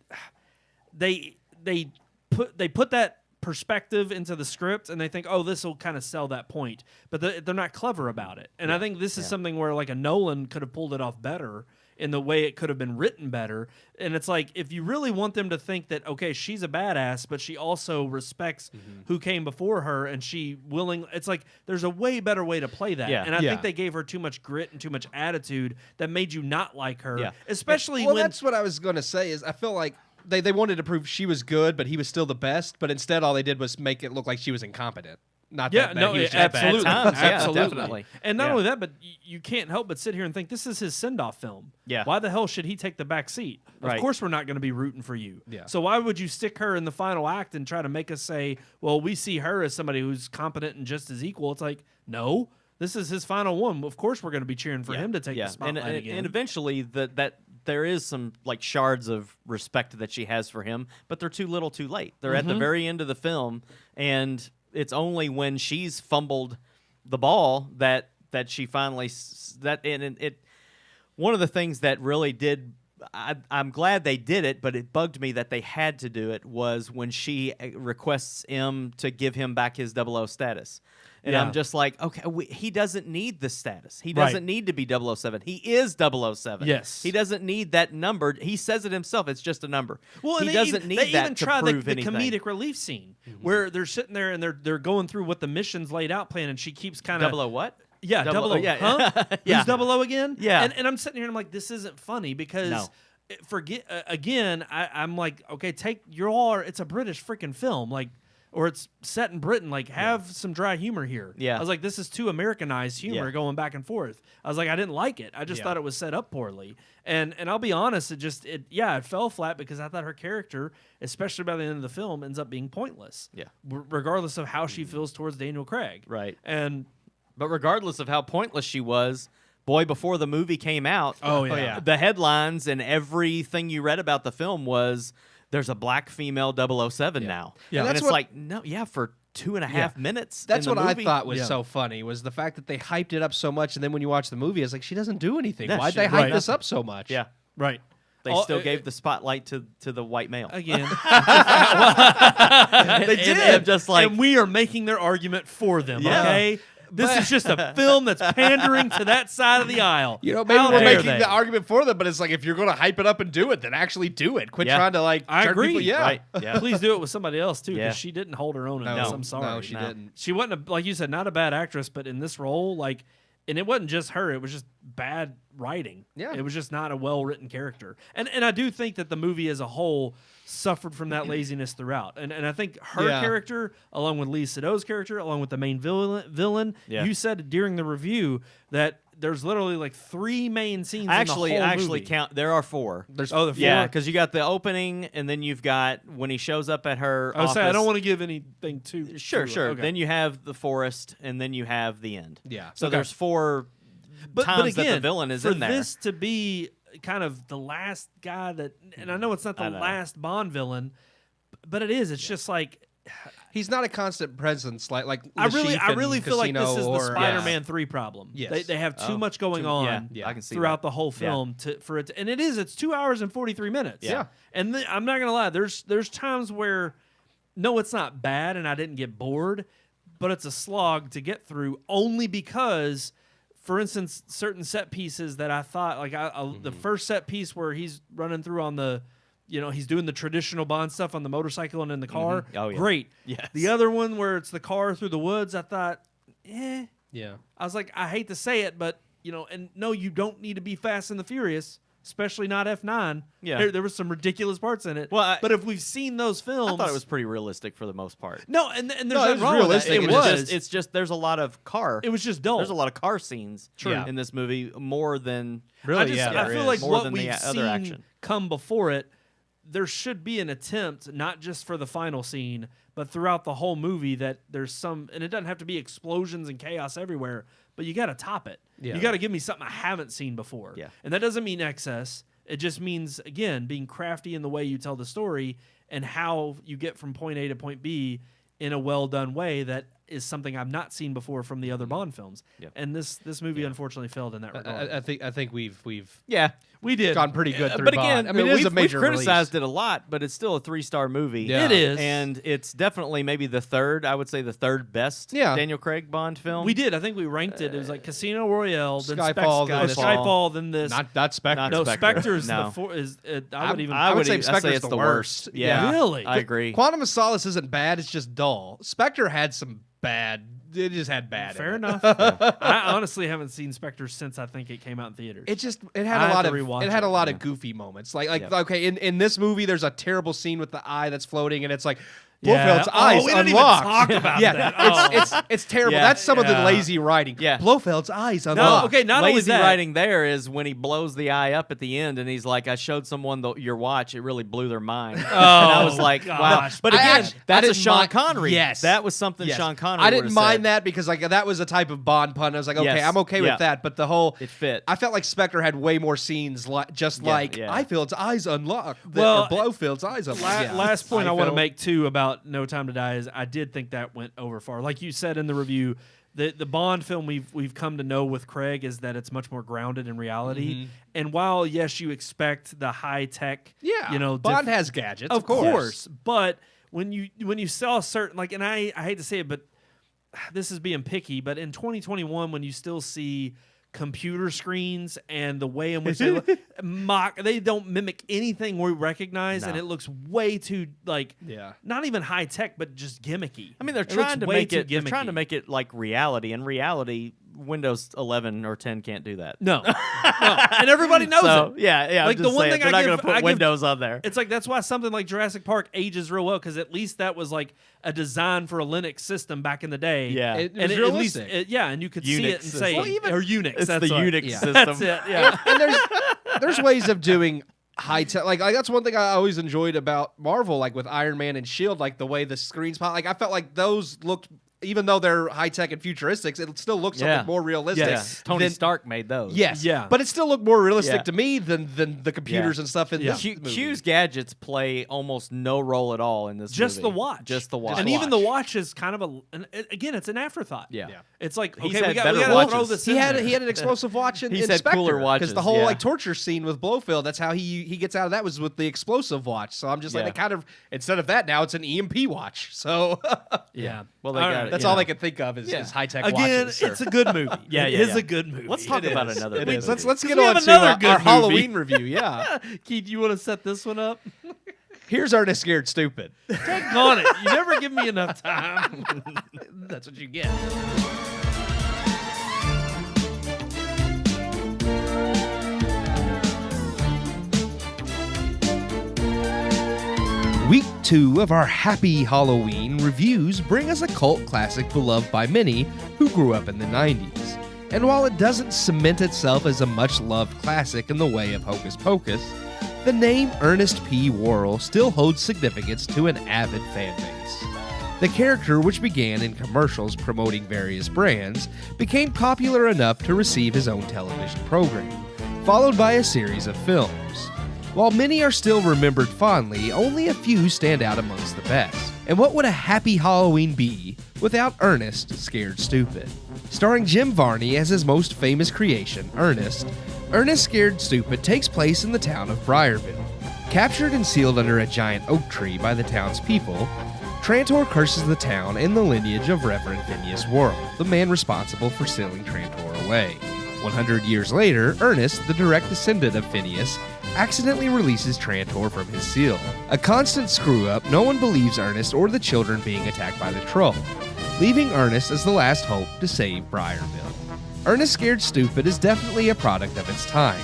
put that perspective into the script, and they think, oh, this will kind of sell that point, but they're not clever about it. And I think this is something where like a Nolan could have pulled it off better in the way it could have been written better. And it's like, if you really want them to think that, okay, she's a badass, but she also respects who came before her, and it's like there's a way better way to play that. Yeah. And I Yeah. think they gave her too much grit and too much attitude that made you not like her. Yeah. Especially Well, when that's what I was going to say. Is I feel like they wanted to prove she was good, but he was still the best. But instead, all they did was make it look like she was incompetent. Not Yeah, that no, he was just bad. absolutely, times, yeah, absolutely. definitely. And not Yeah. only that, but you can't help but sit here and think this is his send-off film. Yeah. Why the hell should he take the back seat? Right. Of course, we're not going to be rooting for you. Yeah. So why would you stick her in the final act and try to make us say, well, we see her as somebody who's competent and just as equal? It's like, no, this is his final one. Of course, we're going to be cheering for him to take the spotlight again. And eventually, that there is some like shards of respect that she has for him, but they're too little, too late. They're at the very end of the film, and it's only when she's fumbled the ball that she finally one of the things that really did. I'm glad they did it, but it bugged me that they had to do it, was when she requests M to give him back his 00 status. And Yeah. I'm just like, okay, he doesn't need the status. He Right. doesn't need to be 007. He is 007. Yes. He doesn't need that number. He says it himself. It's just a number. Well, he and doesn't need they that even to try prove the anything. comedic relief scene where they're sitting there and they're going through what the mission's laid out plan, and she keeps kind of 00 what? Yeah, Double- 00. yeah. Huh? Yeah. Who's 00 again? Yeah. And I'm sitting here and I'm like, this isn't funny because No. forget again. I'm like, okay, it's a British freaking film, like, or it's set in Britain. Like, have some dry humor here. Yeah. I was like, this is too Americanized humor Yeah. going back and forth. I was like, I didn't like it. I just thought it was set up poorly. And I'll be honest, it fell flat because I thought her character, especially by the end of the film, ends up being pointless. Yeah. Regardless of how she feels towards Daniel Craig. Right. And But regardless of how pointless she was, boy, before the movie came out, Oh, yeah. the headlines and everything you read about the film was, there's a black female 007 now. Yeah. And That's it's what- like, no, for 2.5 minutes. That's in the what movie. I thought was Yeah. so funny, was the fact that they hyped it up so much, and then when you watch the movie, it's like she doesn't do anything. Yeah, Why'd she- they hype right. this up so much? Yeah. right. They still gave the spotlight to the white male. Again. They did. And Just like, and we are making their argument for them, Yeah. okay? This is just a film that's pandering to that side of the aisle. You know, maybe How we're dare making they? the argument for them, but it's like, if you're going to hype it up and do it, then actually do it. Quit Yeah. trying to like. I turn agree. People, yeah. Right. Yeah. Please do it with somebody else, too, because Yeah. she didn't hold her own in No, this. I'm sorry. no, she didn't. She wasn't, like you said, not a bad actress, but in this role, like, and it wasn't just her, it was just bad writing. Yeah. It was just not a well-written character. And I do think that the movie as a whole suffered from that laziness throughout. And I think her Yeah. character, along with Lee Sedol's character, along with the main villain, Yeah. you said during the review that there's literally like 3 main scenes in the whole actually movie. count. There are 4. There's Oh, the 4? Yeah, because you got the opening, and then you've got when he shows up at her I was office. saying, I don't want to give anything too. Sure. Okay. Then you have the forest, and then you have the end. Yeah. So Okay. there's 4 but times again, that the villain is for in there. this to be kind of the last guy that, and I know it's not the I know. last Bond villain, but it is. It's just like He's not a constant presence like I Lashif really in feel like this is Casino the or- Spider-Man 3 problem. Yes. They have too much going on yeah. I can see throughout that. the whole film and it's 2 hours and 43 minutes. Yeah. And I'm not gonna lie, there's times where no, it's not bad, and I didn't get bored, but it's a slog to get through only because, for instance, certain set pieces that I thought like the first set piece where he's running through on the. He's doing the traditional Bond stuff on the motorcycle and in the car. Oh, yeah. Great. Yes. The other one where it's the car through the woods, I thought, Yeah. I was like, I hate to say it, but, and no, you don't need to be Fast and the Furious, especially not F9. Yeah. There was some ridiculous parts in it. Well, but if we've seen those films. I thought it was pretty realistic for the most part. No, and there's it nothing was wrong with that. realistic. It's just there's a lot of car. It was just dull. There's a lot of car scenes True. in this movie, more than Really? I there feel is. like More what than the we've other seen action. come before it, there should be an attempt, not just for the final scene, but throughout the whole movie that there's some, and it doesn't have to be explosions and chaos everywhere, but you got to top it. Yeah. You got to give me something I haven't seen before. Yeah. And that doesn't mean excess. It just means, again, being crafty in the way you tell the story and how you get from point A to point B in a well-done way that is something I've not seen before from the other Bond films. Yep. And this movie unfortunately failed in that regard. I think we've We did. gone pretty good through But Bond. again, I mean, it is a we've major criticized release. it a lot, but it's still a 3-star movie. Yeah. It is. And it's definitely maybe the third, I would say the third best Yeah. Daniel Craig Bond film. We did. I think we ranked it. It was like Casino Royale, then Skyfall, then Skyfall, then this. Not Spectre. no, Spectre's No. the four. I would say I'd Spectre's it's the the worst. Yeah, Really? I agree. Quantum of Solace isn't bad. It's just dull. Spectre had some bad. It just had bad. Fair in it. enough. I honestly haven't seen Spectre since I think it came out in theaters. It I had have a lot to of rewatch it had a it. lot of goofy moments. Like Yep. okay, in this movie there's a terrible scene with the eye that's floating and it's like Yeah. Blofeld's Oh, eyes we didn't even unlocked. talk about yeah, that. Oh. it's terrible. Yeah. That's some of the Yeah. lazy writing. Yeah. Blofeld's eyes no, unlocked. okay, not only Lazy that. writing there is when he blows the eye up at the end and he's like, I showed someone your watch. It really blew their mind. and I was like, wow. gosh. But I again, actually- I that's a didn't Sean mind- Connery. Yes. That was something Yes. Sean Connery I didn't would've mind said. that because like that was a type of Bond pun. I was like, okay, Yes. I'm okay Yeah. with that. But the whole It fit. I felt like Spectre had way more scenes like yeah. Eiffeld's eyes unlocked. Well, Blofeld's eyes unlocked. Yeah. Last point I want to Eifel. make too about No Time to Die is I did think that went over far. Like you said in the review, the Bond film we've come to know with Craig is that it's much more grounded in reality. And while yes, you expect the high tech, Yeah, Bond has gadgets, of course, but when you saw certain and I hate to say it, but this is being picky, but in 2021 when you still see computer screens and the way in which they look, they don't mimic anything we recognize, and it looks way too not even high tech, but just gimmicky. I mean, they're It looks trying to way make too it. They're trying to gimmicky. make it like reality. In reality, Windows 11 or 10 can't do that. No, and everybody knows So it. yeah. Like, I'm the just one saying, thing they're I not give- going to I put give- Windows on there. It's like that's why something like Jurassic Park ages real well, because at least that was like a design for a Linux system back in the day. Yeah. It was and at least realistic. and you could see Unix it and say system. or Unix. It's that's the what- Unix Yeah. system. That's it. Yeah. and there's ways of doing high tech. Like that's one thing I always enjoyed about Marvel, like with Iron Man and Shield, like the way the screens pop. Like I felt like those looked, even though they're high tech and futuristic, it still looks something more realistic. Yes. Tony than- Stark made those. Yes. Yeah. But it still looked more realistic Yeah. to me than the computers and stuff in Yeah. this movie. Q's gadgets play almost no role at all in this Just movie. the watch. Just the watch. And even the watch is kind of again, it's an afterthought. Yeah. It's like, He's okay, had we got better to throw watches. this He in had there. he had an explosive watch in He's in had Spectre, cooler because watches, the whole yeah. like torture scene with Blofeld, that's how he gets out of that was with the explosive watch. So I'm just like Yeah. they kind of, instead of that now it's an EMP watch. So Yeah. Well, they All got right. it. that's Yeah. all they can think of is high tech Again, watches. it's a good movie. Yeah, It yeah, is yeah. a good movie. Let's talk It about is. another It movie. is. Let's get we on have to another good our movie. Halloween review. Yeah. Keith, you want to set this one up? Here's Ernest Scared Stupid. Take on it. You never give me enough time. That's what you get. Week 2 of our Happy Halloween reviews bring us a cult classic beloved by many who grew up in the 90s. And while it doesn't cement itself as a much-loved classic in the way of Hocus Pocus, the name Ernest P. Worrell still holds significance to an avid fan base. The character, which began in commercials promoting various brands, became popular enough to receive his own television program, followed by a series of films. While many are still remembered fondly, only a few stand out amongst the best. And what would a happy Halloween be without Ernest Scared Stupid? Starring Jim Varney as his most famous creation, Ernest, Ernest Scared Stupid takes place in the town of Briarville. Captured and sealed under a giant oak tree by the townspeople, Trantor curses the town and the lineage of Reverend Phineas Worrell, the man responsible for sealing Trantor away. 100 years later, Ernest, the direct descendant of Phineas, accidentally releases Trantor from his seal. A constant screw-up, no one believes Ernest or the children being attacked by the troll, leaving Ernest as the last hope to save Briarville. Ernest Scared Stupid is definitely a product of its time.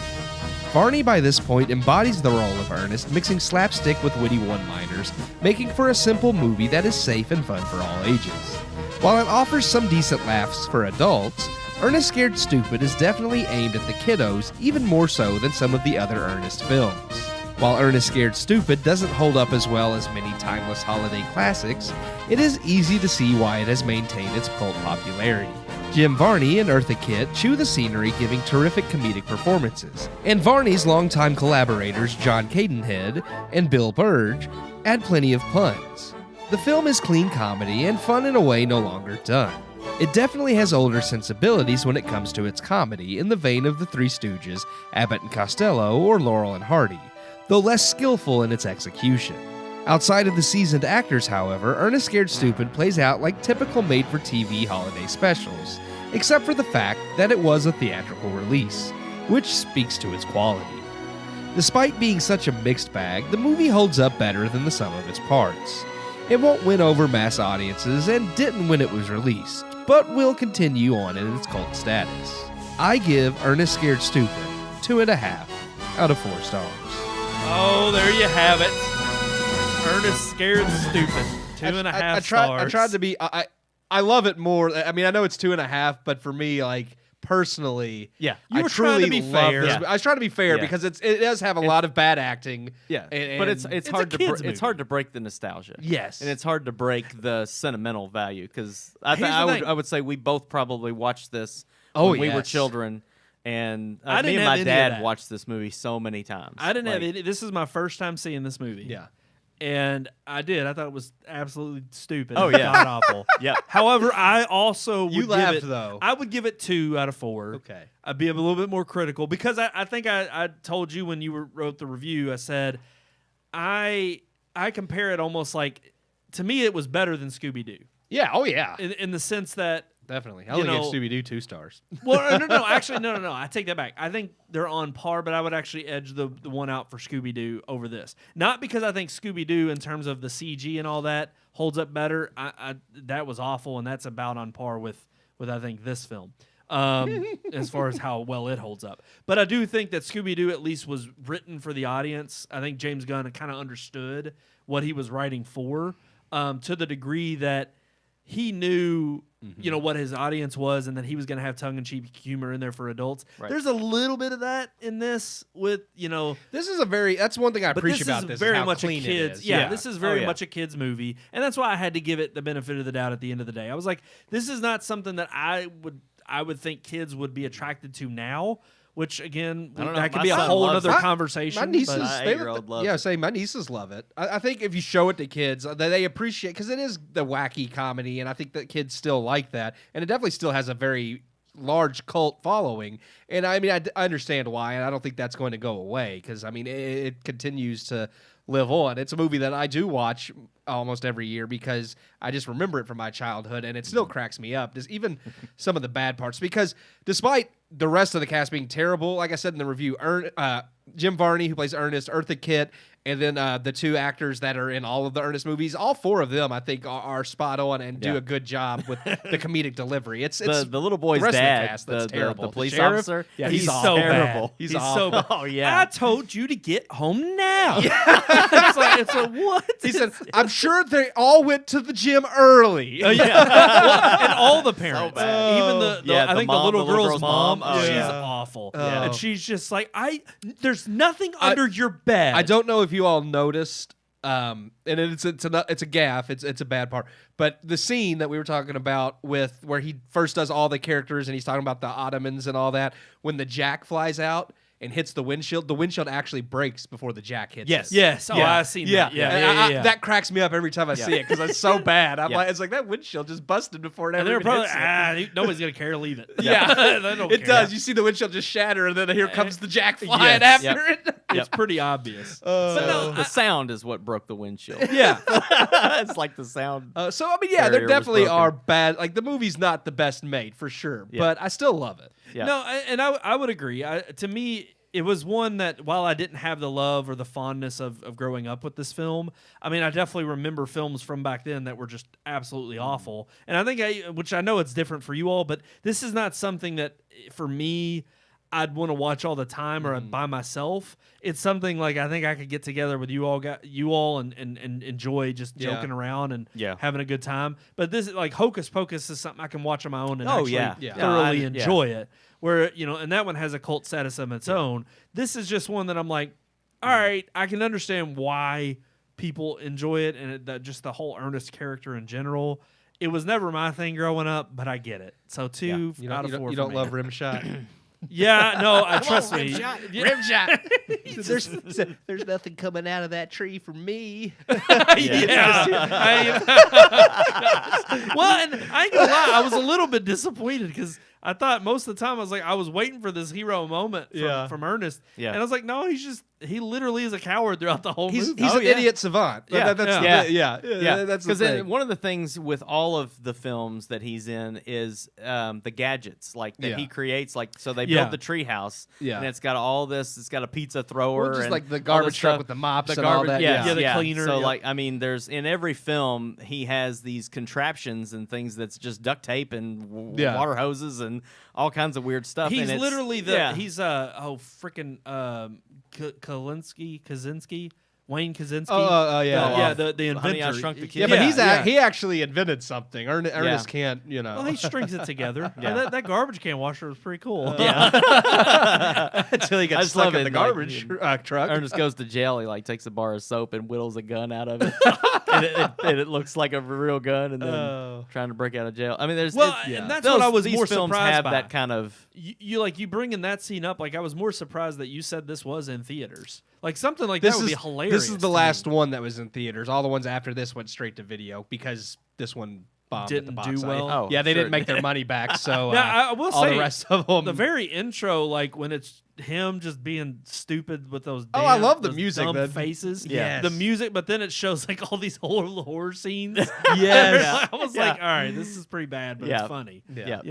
Varney by this point embodies the role of Ernest, mixing slapstick with witty one-liners, making for a simple movie that is safe and fun for all ages. While it offers some decent laughs for adults, Ernest Scared Stupid is definitely aimed at the kiddos even more so than some of the other Ernest films. While Ernest Scared Stupid doesn't hold up as well as many timeless holiday classics, it is easy to see why it has maintained its cult popularity. Jim Varney and Eartha Kitt chew the scenery, giving terrific comedic performances, and Varney's longtime collaborators John Cadenhead and Bill Burge add plenty of puns. The film is clean comedy and fun in a way no longer done. It definitely has older sensibilities when it comes to its comedy, in the vein of the Three Stooges, Abbott and Costello, or Laurel and Hardy, though less skillful in its execution. Outside of the seasoned actors, however, Ernest Scared Stupid plays out like typical made-for-TV holiday specials, except for the fact that it was a theatrical release, which speaks to its quality. Despite being such a mixed bag, the movie holds up better than the sum of its parts. It won't win over mass audiences and didn't when it was released, but will continue on in its cult status. I give Ernest Scared Stupid 2.5 out of 4 stars. Oh, there you have it. Ernest Scared Stupid. 2.5 stars. I tried to be. I love it more. I mean, I know it's 2.5, but for me, like personally, Yeah, I you were truly trying to be love fair. this. Yeah. I was trying to be fair Yeah. because it does have a lot of bad acting. Yeah, and but it's a hard to kids' it's hard to break the nostalgia. Yes. and it's hard to break the sentimental value because Here's the thing. I would say we both probably watched this Oh, when we were yes. children, and I me didn't and have my any of dad that. watched this movie so many times. I didn't have Like, any. This is my first time seeing this movie. Yeah. And I did. I thought it was absolutely stupid. Oh, yeah. God awful. Yeah. However, I also would You give laughed, it, though. I would give it 2 out of 4. Okay. I'd be a little bit more critical because I think I told you when you wrote the review, I said I compare it almost like, to me it was better than Scooby-Doo Yeah. Oh yeah. in the sense that, Definitely. I you only gave know- Scooby-Doo 2 stars. well, no, actually, no. I take that back. I think they're on par, but I would actually edge the one out for Scooby-Doo over this. Not because I think Scooby-Doo, in terms of the CG and all that, holds up better. That was awful, and that's about on par with I think this film, as far as how well it holds up. But I do think that Scooby-Doo at least was written for the audience. I think James Gunn kind of understood what he was writing for, to the degree that he knew, you know, what his audience was, and that he was going to have tongue-in-cheek humor in there for adults. Right. There's a little bit of that in this with, you know, This is that's one thing I but appreciate this about is this. very is how much clean a kids. It is. Yeah, this is very yeah. much a kids movie, and that's why I had to give it the benefit of the doubt at the end of the day. I was like, this is not something that I would think kids would be attracted to now. Which again, I don't know. that could My be a son whole loves other it. conversation. My nieces, but- My 8-year-old loves it. my nieces love it. I think if you show it to kids, they appreciate, because it is the wacky comedy, and I think that kids still like that, and it definitely still has a very large cult following. And I mean, I understand why, and I don't think that's going to go away, because I mean, it continues to live on. It's a movie that I do watch almost every year because I just remember it from my childhood, and it still cracks me up. There's even some of the bad parts, because despite the rest of the cast being terrible, like I said in the review, Jim Varney, who plays Ernest, Eartha Kitt, and then the 2 actors that are in all of the Ernest movies, all 4 of them, I think, are spot on and do Yeah. a good job with the comedic delivery. It's the little boy's the rest of the dad, cast that's the terrible. police Sheriff? officer. Yeah, he's awful. so terrible. bad. He's so awful. bad. Oh, yeah. I told you to get home now. it's like what? He said, "I'm sure they all went to the gym early." Oh, yeah. Well, and all the parents, bad. even the Yeah, I the think mom, the little girl's mom, oh, she's yeah. awful, Yeah. and she's just like, there's nothing under your bed. I don't know if you all noticed, and it's a gaffe. It's a bad part. But the scene that we were talking about with where he first does all the characters and he's talking about the Ottomans and all that, when the Jack flies out, and hits the windshield actually breaks before the jack hits it. Yes. Oh, I've seen that. Yeah. That cracks me up every time I see it because it's so bad. I'm like, it's like that windshield just busted before it And ever they're even probably, hits it. nobody's going to care, leave it. Yeah, They don't it care. does. You see the windshield just shatter, and then here comes the jack flying after it. It's pretty obvious. But no, the sound is what broke the windshield. Yeah. It's like the sound. So I mean, yeah, barrier there was definitely broken. are bad. Like the movie's not the best made for sure, but I still love it. Yeah. No, and I would agree. To me, it was one that while I didn't have the love or the fondness of growing up with this film, I mean, I definitely remember films from back then that were just absolutely awful. And I think, which I know it's different for you all, but this is not something that for me I'd want to watch all the time or by myself. It's something like I think I could get together with you all and enjoy just joking around and having a good time. But this like Hocus Pocus is something I can watch on my own and thoroughly enjoy it. Where and that one has a cult status of its own. This is just one that I'm like, all right, I can understand why people enjoy it and just the whole Ernest character in general. It was never my thing growing up, but I get it. So 2 out of 4. You don't love Rimshot. Yeah, no, trust me. Rimshot. There's nothing coming out of that tree for me. Well, and I ain't gonna lie, I was a little bit disappointed because I thought most of the time I was waiting for this hero moment from Ernest. Yeah. And I was like, no, he literally is a coward throughout the whole movie. He's an idiot savant. Yeah. That's because the thing. one of the things with all of the films that he's in is the gadgets that he creates. Like, so they build the tree house, and it's got all this. It's got a pizza thrower, just and like the garbage truck with the mops and all that. The cleaner. So like, I mean, there's in every film he has these contraptions and things that's just duct tape and water hoses and all kinds of weird stuff. He's and literally freaking Kaczynski, Wayne Kaczynski. The inventor. Honey, I Shrunk the Kid. Yeah, but he actually invented something. Ernest can't, Well, he strings it together. That garbage can washer was pretty cool. Until he gets stuck in the garbage truck. Ernest goes to jail. He takes a bar of soap and whittles a gun out of it, and it looks like a real gun. And then trying to break out of jail. I mean, and that's what I was more films surprised have by. that kind of. You bringing that scene up. Like I was more surprised that you said this was in theaters. Like something like that would be hilarious. This is the last one that was in theaters. All the ones after this went straight to video because this one bombed at the box do well. office. They didn't make their money back. So now, I will all say the rest of them. The very intro, like when it's him just being stupid with those. I love the those music. Dumb faces. Yes. The music, but then it shows like all these horror scenes. Yes. I was like, all right, this is pretty bad, but it's funny. Yeah.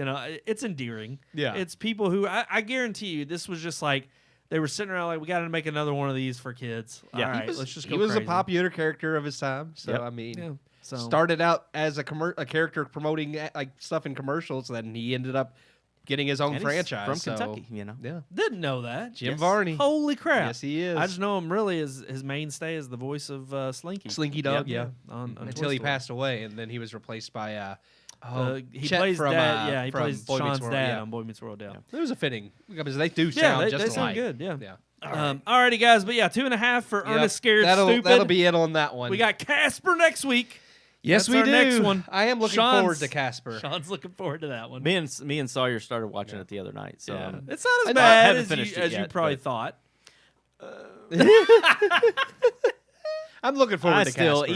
It's endearing. Yeah. It's people who I guarantee you, this was just like. They were sitting around like, we got to make another one of these for kids. Yeah, all right, let's just go He was crazy. a popular character of his time. So, I mean, So started out as a character promoting like stuff in commercials, then he ended up getting his own And he's franchise. from so, Kentucky, Yeah. didn't know that. Jim Varney. Holy crap. Yes, he is. I just know him really as his mainstay is the voice of Slinky. Slinky Dog, on Until Toy he Story. passed away, and then he was replaced by he Chet plays from, dad. He from plays Boy Meets Sean's World, dad yeah. on Boy Meets World. Yeah. It was a fitting because they do sound just they sound alike. good. Yeah. Yeah. Alrighty, guys, but 2.5 for Ernest Scared Stupid. That'll be it on that one. We got Casper next week. Yes, That's we our do. next one. I am looking Sean's- forward to Casper. Sean's looking forward to that one. Me and Sawyer started watching it the other night. So It's not as I bad haven't as finished you, it as you yet, probably but- thought. I'm looking forward to Casper.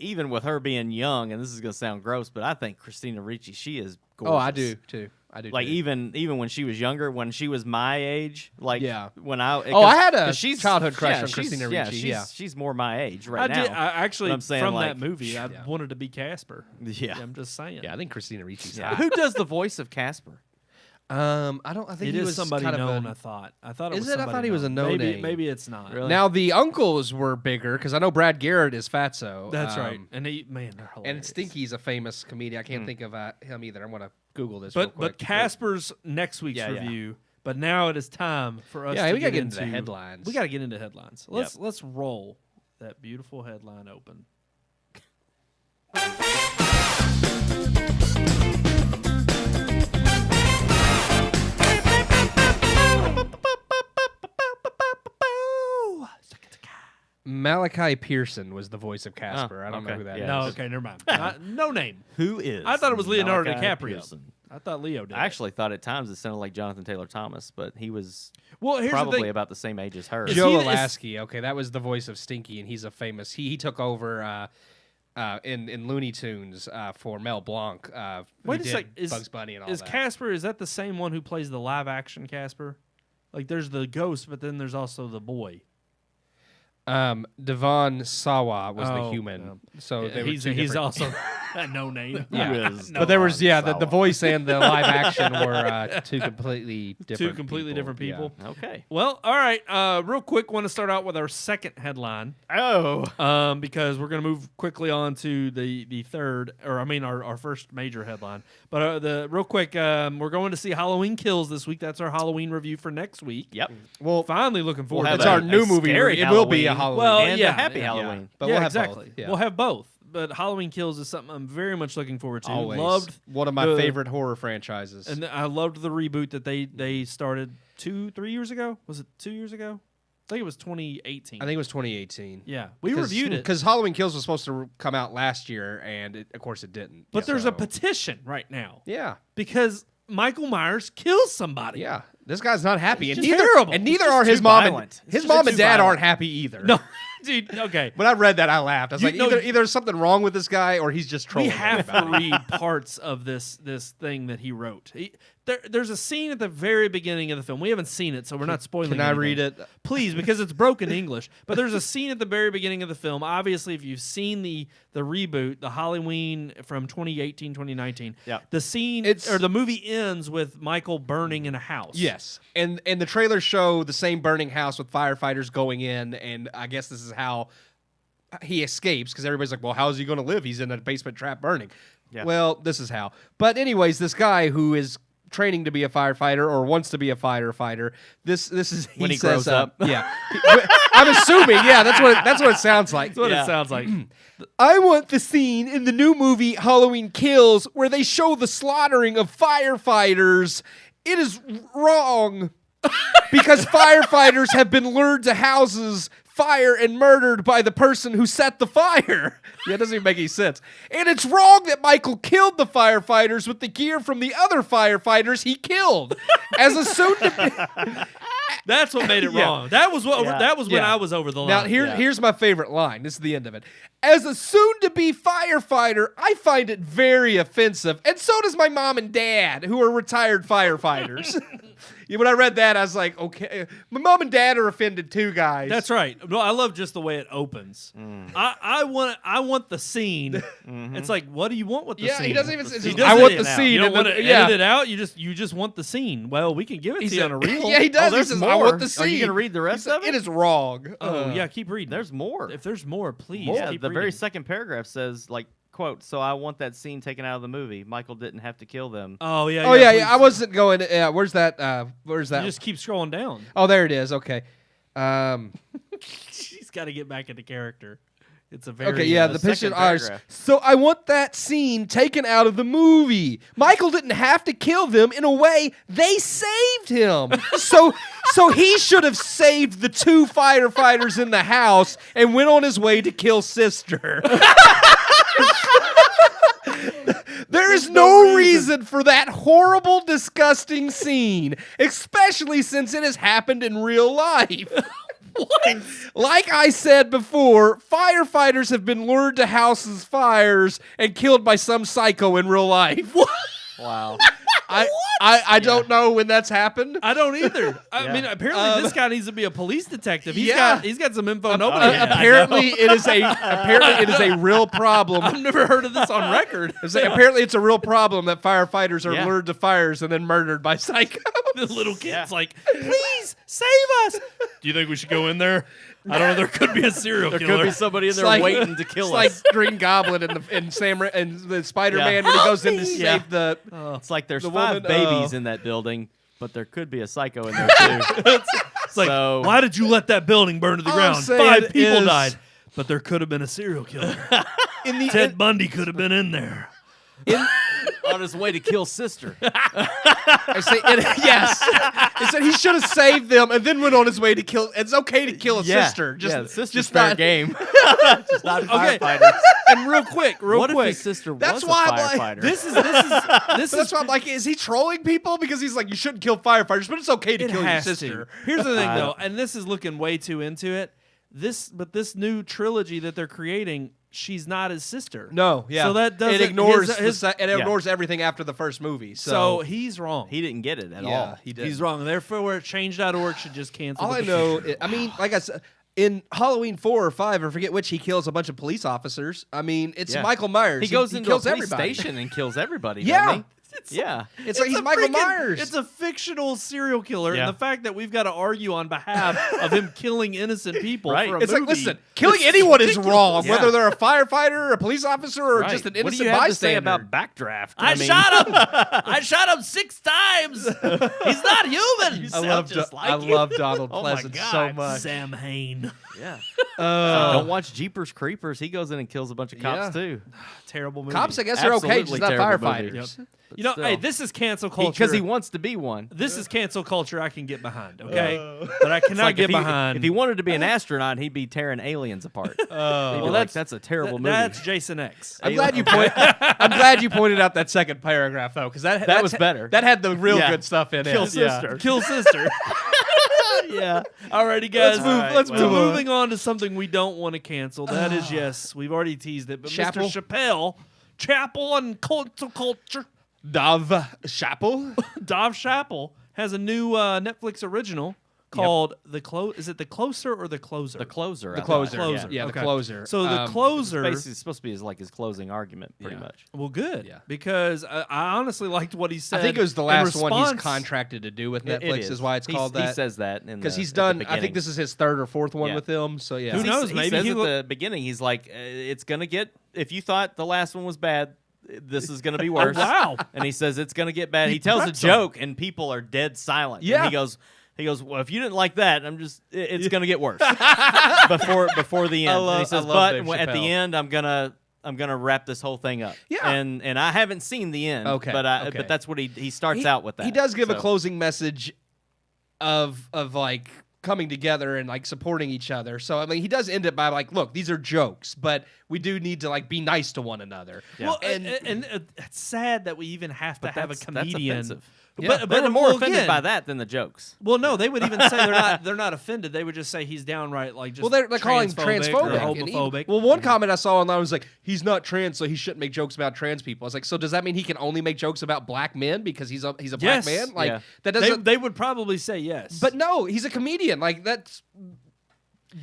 even with her being young, and this is gonna sound gross, but I think Christina Ricci, she is gorgeous. Oh, I do too. I do. Like too. even when she was younger, when she was my age, like when I I had a 'cause childhood crush on she's- Christina Ricci. she's more my age right I now. did. I actually, But I'm saying, from like, that movie, I wanted to be Casper. Yeah. I'm just saying. Yeah, I think Christina Ricci's Yeah. hot. Who does the voice of Casper? I think It he is was somebody kind known. of I thought it Is was it? I somebody thought he was a known. no-name. Maybe it's not. Really? Now the uncles were bigger because I know Brad Garrett is Fatso. That's right. And they're hilarious. And Stinky's a famous comedian. I can't think of him either. I'm gonna Google this. real But quick. Casper's next week's review. But now it is time for us. Yeah, to we gotta get get into the headlines. We got to get into headlines. Let's roll that beautiful headline open. Malachi Pearson was the voice of Casper. I don't know okay. who that is. Yeah. No, okay, never mind. No name. Who is? I thought it was Leonardo Malachi DiCaprio. Pearson? I thought Leo did. I actually thought at times it sounded like Jonathan Taylor Thomas, but he was here's probably the thing. about the same age as her. Joe he- Lasky. Okay, that was the voice of Stinky, and he's a famous. He took over in Looney Tunes for Mel Blanc. Wait who a did sec. Bugs Bunny and all Is that. Casper? Is that the same one who plays the live action Casper? Like, there's the ghost, but then there's also the boy. Devon Sawa was the Oh, human. yeah. So they were He's two different- also a no name. Yeah. Who is But there was Devon the Sawa? voice and the live action were two completely different people. Okay. Well, all right. Real quick, want to start out with our second headline. Oh. Because we're going to move quickly on to the third, or I mean our first major headline. But the real quick, we're going to see Halloween Kills this week. That's our Halloween review for next week. Yep. Well, Finally looking forward We'll to it's have that. our new a movie. scary It will be a Halloween. Halloween. Well, And yeah, a happy yeah. Halloween. But yeah, we'll have exactly. both. Yeah. We'll have both. But Halloween Kills is something I'm very much looking forward to. Always. Loved one of my the- favorite horror franchises. And I loved the reboot that they started 2-3 years ago. Was it 2 years ago? I think it was 2018. I think it was 2018. Yeah, we reviewed it. Because Halloween Kills was supposed to come out last year, and of course it didn't. But there's So- a petition right now yeah, because Michael Myers kills somebody. yeah. This guy's not happy, It's and just neither terrible. and neither It's are just his too mom violent. and his It's just mom and too dad violent. aren't happy either. No, dude. Okay. When I read that, I laughed. I was You like, know- either there's something wrong with this guy, or he's just trolling. We have to everybody. read parts of this thing that he wrote. There's a scene at the very beginning of the film. We haven't seen it, so we're not spoiling. Can I anything. read it? Please, because it's broken English. But there's a scene at the very beginning of the film. Obviously, if you've seen the reboot, the Halloween from 2018, 2019, Yeah. the scene It's- or the movie ends with Michael burning in a house. Yes, and the trailers show the same burning house with firefighters going in, and I guess this is how he escapes, because everybody's like, well, how is he going to live? He's in a basement trap burning. Yeah. Well, this is how. But anyways, this guy who is training to be a firefighter or wants to be a firefighter, this is When he says, grows up. Yeah, I'm assuming. Yeah, that's what it sounds like. That's what Yeah. it sounds like. I want the scene in the new movie Halloween Kills where they show the slaughtering of firefighters. It is wrong because firefighters have been lured to houses, fire, and murdered by the person who set the fire. Yeah, it doesn't even make any sense. And it's wrong that Michael killed the firefighters with the gear from the other firefighters he killed. As a soon-to-be... That's what made it Yeah. wrong. That was what. Yeah. That was when Yeah. I was over the line. Now, here's my favorite line. This is the end of it. As a soon-to-be firefighter, I find it very offensive, and so does my mom and dad, who are retired firefighters. Yeah, when I read that, I was like, okay, my mom and dad are offended too, guys. That's right. No, I love just the way it opens. I want the scene. It's like, what do you want with the Yeah, scene? he doesn't even say. He just, doesn't I want edit the it out. scene. You don't and want then- to yeah. edit it out. You just want the scene. Well, we can give it to you on a reel. Yeah, he does. He there's says, I want more. the Are scene. you gonna read the rest He said, of it? It is wrong. Oh yeah, keep reading. There's more. If there's more, please. Yeah, keep the very reading. second paragraph says, like, quote, so I want that scene taken out of the movie. Michael didn't have to kill them. Oh yeah. Oh yeah, please. yeah. I wasn't going. Where's that? Where's that? You just keep scrolling down. Oh, there it is. Okay. She's got to get back into character. It's a very Okay, yeah, the the second picture. paragraph. So I want that scene taken out of the movie. Michael didn't have to kill them. In a way, they saved him. so he should have saved the two firefighters in the house and went on his way to kill sister. There is no reason for that horrible, disgusting scene, especially since it has happened in real life. What? Like I said before, firefighters have been lured to houses' fires and killed by some psycho in real life. Wow. I don't know when that's happened. I don't either. I Yeah. mean, apparently this guy needs to be a police detective. Yeah. He's got some info nobody has. Apparently it is a real problem. I've never heard of this on record. Apparently it's a real problem that firefighters are Yeah. lured to fires and then murdered by psychos. The little kid's Yeah. like, please save us. Do you think we should go in there? I don't know. There could be a serial There killer. could be somebody in there like- waiting to kill It's us. like Green Goblin and the Spider-Man Yeah. when he goes in to me. save Yeah. the. It's like there's The 5 woman, babies in that building, but there could be a psycho in there too. It's like, So- why did you let that building burn to the All I'm ground? saying 5 people is- died, but there could have been a serial killer. In the Ted Bundy could have been in there. On his way to kill sister. I say, yes. It said he should have saved them and then went on his way to kill. It's okay to kill a sister. Just just fair not game. Just not Okay. firefighters. And real quick, What if his sister That's was a why I'm like, firefighter? this is That's why I'm like, is he trolling people? Because he's like, you shouldn't kill firefighters, but it's okay to it kill your has sister. to. Here's the thing, though, and this is looking way too into it. This new trilogy that they're creating, she's not his sister. No, yeah. So that doesn't. it ignores his- ignores everything after the first movie. so he's wrong. He didn't get it at yeah, all. he did. He's wrong. Therefore, Change.org should just cancel. All the I know, petition. I mean, like I said, in Halloween 4 or 5, I forget which, he kills a bunch of police officers. I mean, it's Yeah. Michael Myers. He goes into kills a police everybody. station and kills everybody. Yeah. Doesn't he? Yeah. It's like he's a Michael freaking- Myers. It's a fictional serial killer, Yeah. and the fact that we've got to argue on behalf of him killing innocent people Right. for a It's movie. like, listen, killing anyone is wrong, Yeah. whether they're a firefighter, or a police officer, or Right. just an What do innocent you have bystander. to say about Backdraft? I mean, shot him. I shot him 6 times. He's not human. I love Donald Oh my Pleasance God. so much. Sam Hain. Yeah. Uh, Don't watch Jeepers Creepers. He goes in and kills a bunch of cops Yeah. too. Terrible movie. Cops, I guess, are okay, just Absolutely not terrible firefighters. movie. You know, Still. hey, this is cancel culture. Because he wants to be one. This is cancel culture I can get behind, okay? But I cannot Like get if he, behind. If he wanted to be an astronaut, he'd be tearing aliens apart. He'd be well, like, that's a terrible movie. That's Jason X. I'm glad you I'm glad you pointed out that second paragraph though, because that was better. That had the real Yeah. good stuff in Kill it. sister. Kill sister. yeah. Alrighty, guys. Let's move on. Moving on to something we don't want to cancel. That is, yes, we've already teased it, but Chappelle? Mr. Chappelle, Chappelle and cancel culture, Dov Chappelle. Dov Chappelle has a new Netflix original called Is it The Closer or The Closer? The closer. The I closer. thought. Closer. Yeah, Okay. the closer. So The Closer. Basically, it's supposed to be his closing argument, pretty Yeah. much. Well, good. Yeah. Because I honestly liked what he said. I think it was the in last one he's response- contracted to do with It Netflix is why it's called that. He says that Because he's at the done. I beginning. think this is his third or fourth one Yeah. with him. So yeah. Who knows? He Maybe says he at will- the beginning, he's like, it's gonna get. If you thought the last one was bad, this is gonna be worse. wow. And he says it's gonna get bad. He He tells a preps 'em. joke, and people are dead silent. Yeah. And he goes, well, if you didn't like that, it's gonna get worse before the end. love- and he says, I love Dave but at the Chappelle. end, I'm gonna wrap this whole thing up. Yeah. And I haven't seen the end. Okay, But okay. but that's what he starts out with that. He does give a So- closing message of like coming together and like supporting each other. So I mean, he does end it by like, look, these are jokes, but we do need to like be nice to one another. Yeah. Well, And- and it's sad that we even have to But have a that's comedian. offensive. Yeah. They were more well, offended again- by that than the jokes. Well, no, they would even say they're not offended. They would just say he's downright like just Well, they're calling him transphobic transphobic. or and homophobic. well, one comment I saw online was like, he's not trans, so he shouldn't make jokes about trans people. I was like, so does that mean he can only make jokes about black men because he's a black Yes. man? Like Yeah. that they, doesn't. they would probably say yes. But no, he's a comedian. Like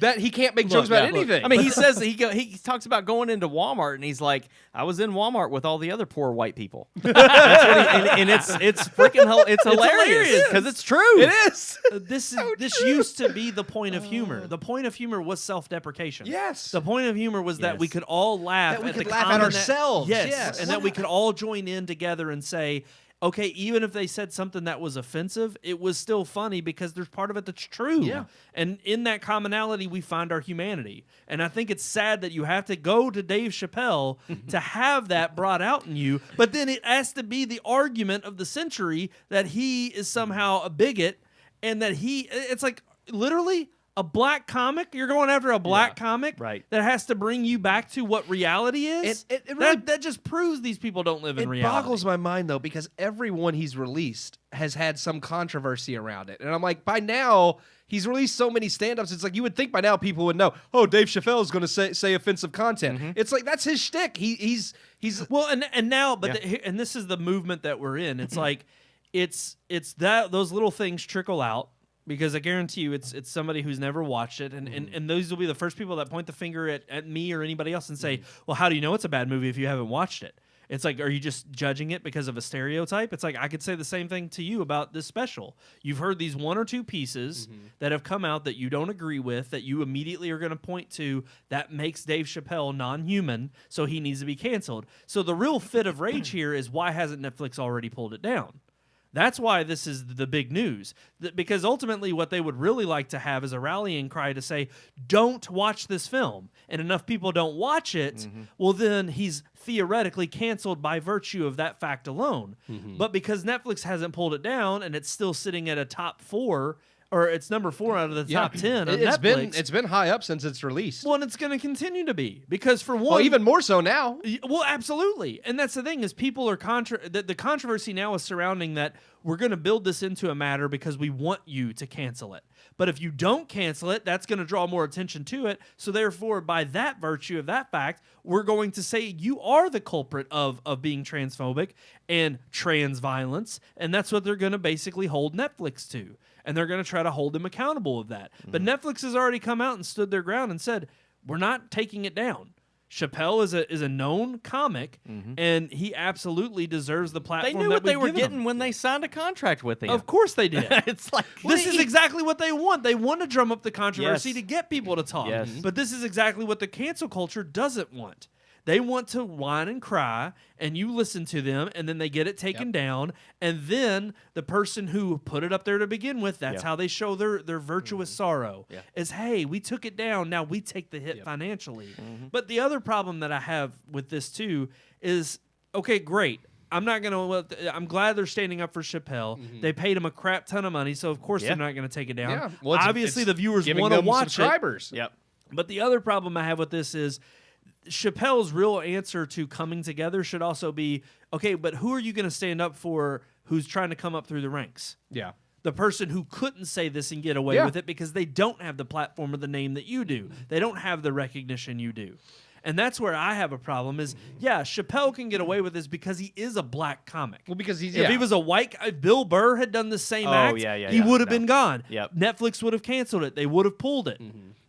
that he can't make jokes Look, about yeah, look, anything. I mean, he says he talks about going into Walmart, and he's like, "I was in Walmart with all the other poor white people." That's what and it's freaking it's hilarious because it's true. it is. This used to be the point of humor. The point of humor was self-deprecation. Yes. The point of humor was that we Yes. could all laugh That we at could the laugh at common ourselves. Yes. Yes. And that we could all join in together and say, okay, even if they said something that was offensive, it was still funny because there's part of it that's true. Yeah. And in that commonality, we find our humanity. And I think it's sad that you have to go to Dave Chappelle to have that brought out in you. But then it has to be the argument of the century that he is somehow a bigot and that it's like literally a black comic. You're going after a black comic right. that has to bring you back to what reality is. It really that just proves these people don't live in It reality. boggles my mind though, because everyone he's released has had some controversy around it, and I'm like, by now he's released so many stand-ups. It's like you would think by now people would know. Oh, Dave Chappelle is going to say offensive content. It's like that's his shtick. He's Well, and now, but and this is the movement that we're in. It's like it's that those little things trickle out. Because I guarantee you, it's somebody who's never watched it, and those will be the first people that point the finger at me or anybody else and say, "Well, how do you know it's a bad movie if you haven't watched it?" It's like, are you just judging it because of a stereotype? It's like I could say the same thing to you about this special. You've heard these one or two pieces that have come out that you don't agree with, that you immediately are going to point to that makes Dave Chappelle non-human, so he needs to be canceled. So the real fit of rage here is why hasn't Netflix already pulled it down? That's why this is the big news. Because ultimately what they would really like to have is a rallying cry to say, don't watch this film. And enough people don't watch it, well, then he's theoretically canceled by virtue of that fact alone. But because Netflix hasn't pulled it down and it's still sitting at a top 4, or it's number 4 out of the top 10 on Netflix. It's been high up since it's released. Well, and it's going to continue to be. Because for one... Well, even more so now. Well, absolutely. And that's the thing is people are... The controversy now is surrounding that we're going to build this into a matter because we want you to cancel it. But if you don't cancel it, that's going to draw more attention to it. So therefore, by that virtue of that fact, we're going to say you are the culprit of being transphobic and trans violence. And that's what they're going to basically hold Netflix to. And they're going to try to hold them accountable of that. But Netflix has already come out and stood their ground and said, we're not taking it down. Chappelle is a known comic, and he absolutely deserves the platform. They knew what they were getting when they signed a contract with him. Of course they did. It's like this is exactly what they want. They want to drum up the controversy Yes. to get people to talk. Yes. But this is exactly what the cancel culture doesn't want. They want to whine and cry, and you listen to them, and then they get it taken down, and then the person who put it up there to begin with, that's how they show their virtuous sorrow, is, hey, we took it down, now we take the hit financially. But the other problem that I have with this, too, is, okay, great. I'm glad they're standing up for Chappelle. They paid him a crap ton of money, so of course they're not going to take it down. Yeah. Well, obviously, it's the viewers giving want to them watch subscribers. it. But the other problem I have with this is Chappelle's real answer to coming together should also be, okay, but who are you going to stand up for who's trying to come up through the ranks? Yeah. The person who couldn't say this and get away with it because they don't have the platform or the name that you do. They don't have the recognition you do. And that's where I have a problem is, Chappelle can get away with this because he is a black comic. Well, because he's... If he was a white guy, Bill Burr had done the same act, he would have been gone. Netflix would have canceled it. They would have pulled it.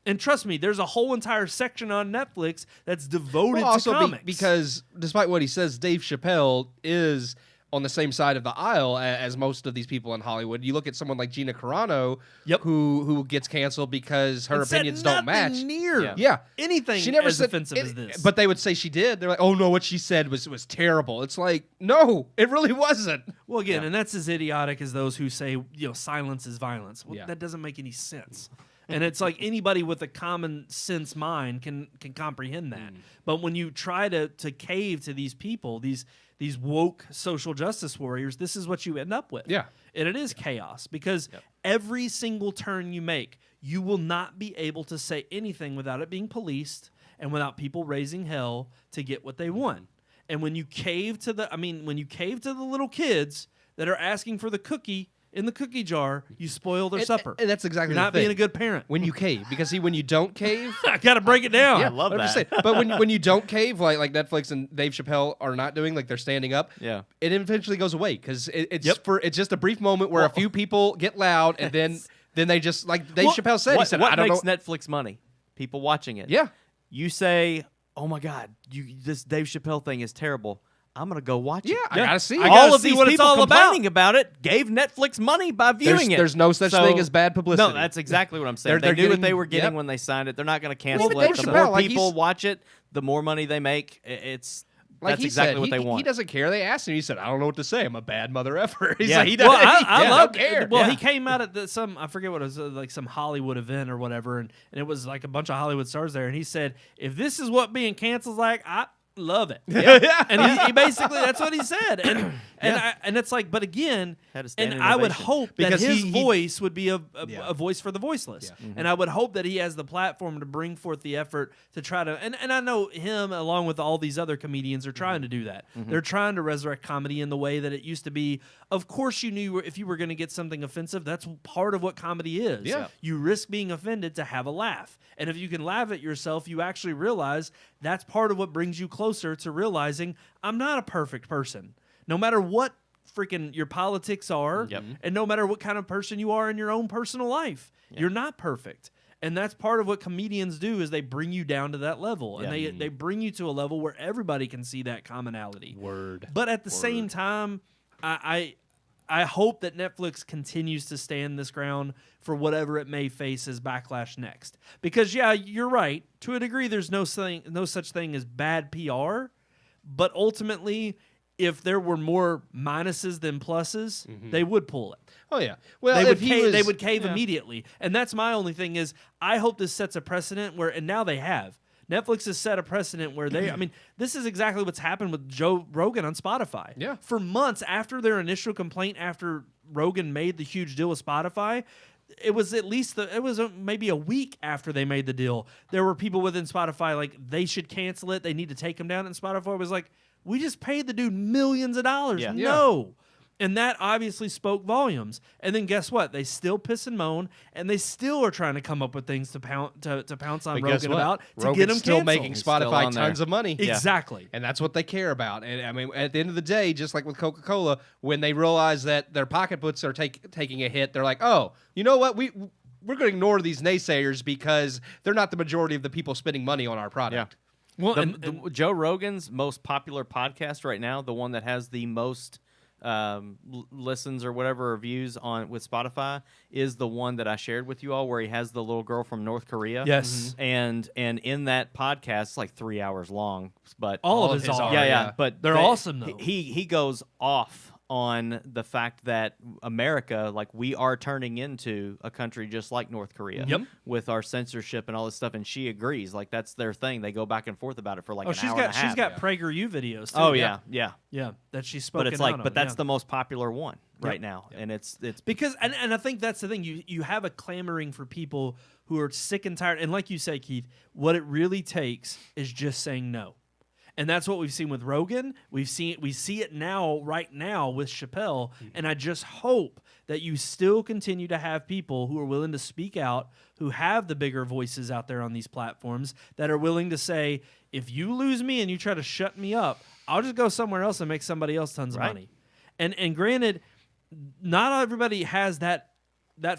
And trust me, there's a whole entire section on Netflix that's devoted to comics. Because despite what he says, Dave Chappelle is on the same side of the aisle as most of these people in Hollywood. You look at someone like Gina Carano, who gets canceled because her opinions don't match. Near anything she never as said offensive as this. But they would say she did. They're like, oh no, what she said was terrible. It's like, no, it really wasn't. Well, again, and that's as idiotic as those who say, silence is violence. Well, that doesn't make any sense. And it's like anybody with a common sense mind can comprehend that. But when you try to cave to these people, these woke social justice warriors, this is what you end up with. Yeah. And it is chaos because every single turn you make, you will not be able to say anything without it being policed and without people raising hell to get what they want. And when you cave to the little kids that are asking for the cookie in the cookie jar, you spoil their supper. And that's exactly You're not being a good parent. When you cave. Because see, when you don't cave... I got to break it down. I love that. But when you don't cave, like Netflix and Dave Chappelle are not doing, like they're standing up, it eventually goes away. Because it's just a brief moment where a few people get loud, and then they just, like Dave Chappelle said, he said, what I don't makes know. Netflix money? People watching it. Yeah. You say, oh my God, this Dave Chappelle thing is terrible. I'm going to go watch it. I gotta see. All of these what it's people all complaining about it gave Netflix money by viewing it. There's no such thing as bad publicity. No, that's exactly what I'm saying. They're they knew getting- what they were getting yep. when they signed it. They're not going to cancel Well, it. Dave The Chappelle, more like, people he's- watch it, the more money they make. That's exactly what they want. He doesn't care. They asked him. He said, "I don't know what to say. I'm a bad mother effer." He's Yeah. like, he Well, doesn't. I love don't care. Well, he came out at some I forget what it was, like some Hollywood event or whatever, and it was like a bunch of Hollywood stars there, and he said, "If this is what being canceled like, I love it." And he basically that's what he said, and it's like, but again, Had a standing and I would ovation. hope Because that his he- voice would be a voice for the voiceless, and I would hope that he has the platform to bring forth the effort to try to, and I know him along with all these other comedians are trying to do that. They're trying to resurrect comedy in the way that it used to be. Of course, you knew if you were going to get something offensive, that's part of what comedy is. Yeah. You risk being offended to have a laugh. And if you can laugh at yourself, you actually realize that's part of what brings you closer to realizing I'm not a perfect person. No matter what freaking your politics are, and no matter what kind of person you are in your own personal life, you're not perfect. And that's part of what comedians do is they bring you down to that level. And they bring you to a level where everybody can see that commonality. Word. But at the same time, I hope that Netflix continues to stand this ground for whatever it may face as backlash next. Because, yeah, you're right. To a degree, there's no such thing as bad PR. But ultimately, if there were more minuses than pluses, they would pull it. Oh yeah. Well, They would cave immediately. And that's my only thing is I hope this sets a precedent where, and now they have. Netflix has set a precedent where I mean, this is exactly what's happened with Joe Rogan on Spotify. Yeah. For months after their initial complaint, after Rogan made the huge deal with Spotify, it was maybe a week after they made the deal. There were people within Spotify like they should cancel it. They need to take them down. And Spotify was like, we just paid the dude millions of dollars. Yeah. No. And that obviously spoke volumes. And then guess what? They still piss and moan, and they still are trying to come up with things to pounce on Rogan about to Rogan's get him still canceled. making Spotify tons of money. Exactly. And that's what they care about. And I mean, at the end of the day, just like with Coca-Cola, when they realize that their pocketbooks are taking a hit, they're like, oh, you know what? We're going to ignore these naysayers because they're not the majority of the people spending money on our product. Well, the Joe Rogan's most popular podcast right now, the one that has the most listens or whatever or views on with Spotify, is the one that I shared with you all, where he has the little girl from North Korea. Yes. And in that podcast, it's like 3 hours long, but all of his are. Yeah. But they're awesome though. He goes off on the fact that America, like, we are turning into a country just like North Korea with our censorship and all this stuff, and she agrees. Like, that's their thing. They go back and forth about it for like an hour and a half. She's got PragerU videos too. Oh yeah, yeah. That she's spoken But it's like, out but on, that's the most popular one right now, Yep. and it's because and I think that's the thing. You have a clamoring for people who are sick and tired, and like you say, Keith, what it really takes is just saying no. And that's what we've seen with Rogan. We see it right now with Chappelle. And I just hope that you still continue to have people who are willing to speak out, who have the bigger voices out there on these platforms, that are willing to say, if you lose me and you try to shut me up, I'll just go somewhere else and make somebody else tons of money. And granted, not everybody has that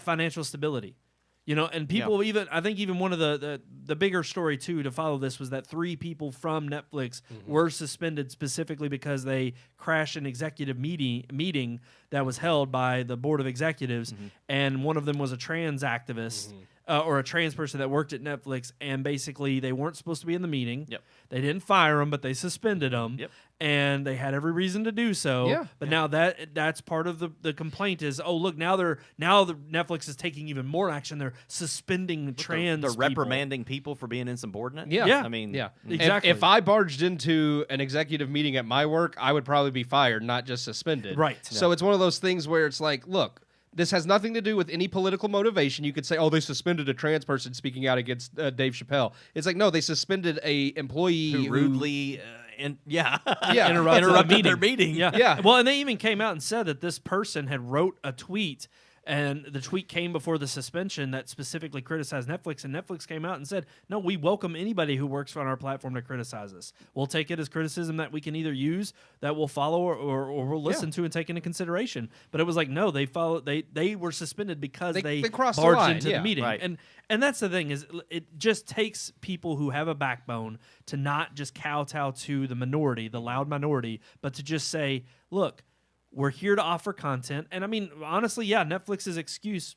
financial stability. You know, and people I think even one of the bigger story too to follow this was that 3 people from Netflix were suspended specifically because they crashed an executive meeting that was held by the board of executives, and one of them was a trans activist or a trans person that worked at Netflix, and basically they weren't supposed to be in the meeting. They didn't fire them, but they suspended them, and they had every reason to do so. But now that's part of the complaint is, oh look, now the Netflix is taking even more action. They're suspending trans. They're reprimanding people for being insubordinate. Yeah. I mean, exactly. If I barged into an executive meeting at my work, I would probably be fired, not just suspended. Right. So it's one of those things where it's like, look, this has nothing to do with any political motivation. You could say, oh, they suspended a trans person speaking out against Dave Chappelle. It's like, no, they suspended a employee who rudely interrupted their meeting. Yeah. Well, and they even came out and said that this person had wrote a tweet, and the tweet came before the suspension that specifically criticized Netflix, and Netflix came out and said, no, we welcome anybody who works on our platform to criticize us. We'll take it as criticism that we can either use, that we'll follow, or we'll listen to and take into consideration. But it was like, no, they were suspended because they crossed the barged line. into the meeting. Right. And that's the thing, is it just takes people who have a backbone to not just kowtow to the minority, the loud minority, but to just say, look, we're here to offer content. And I mean, honestly, Netflix's excuse,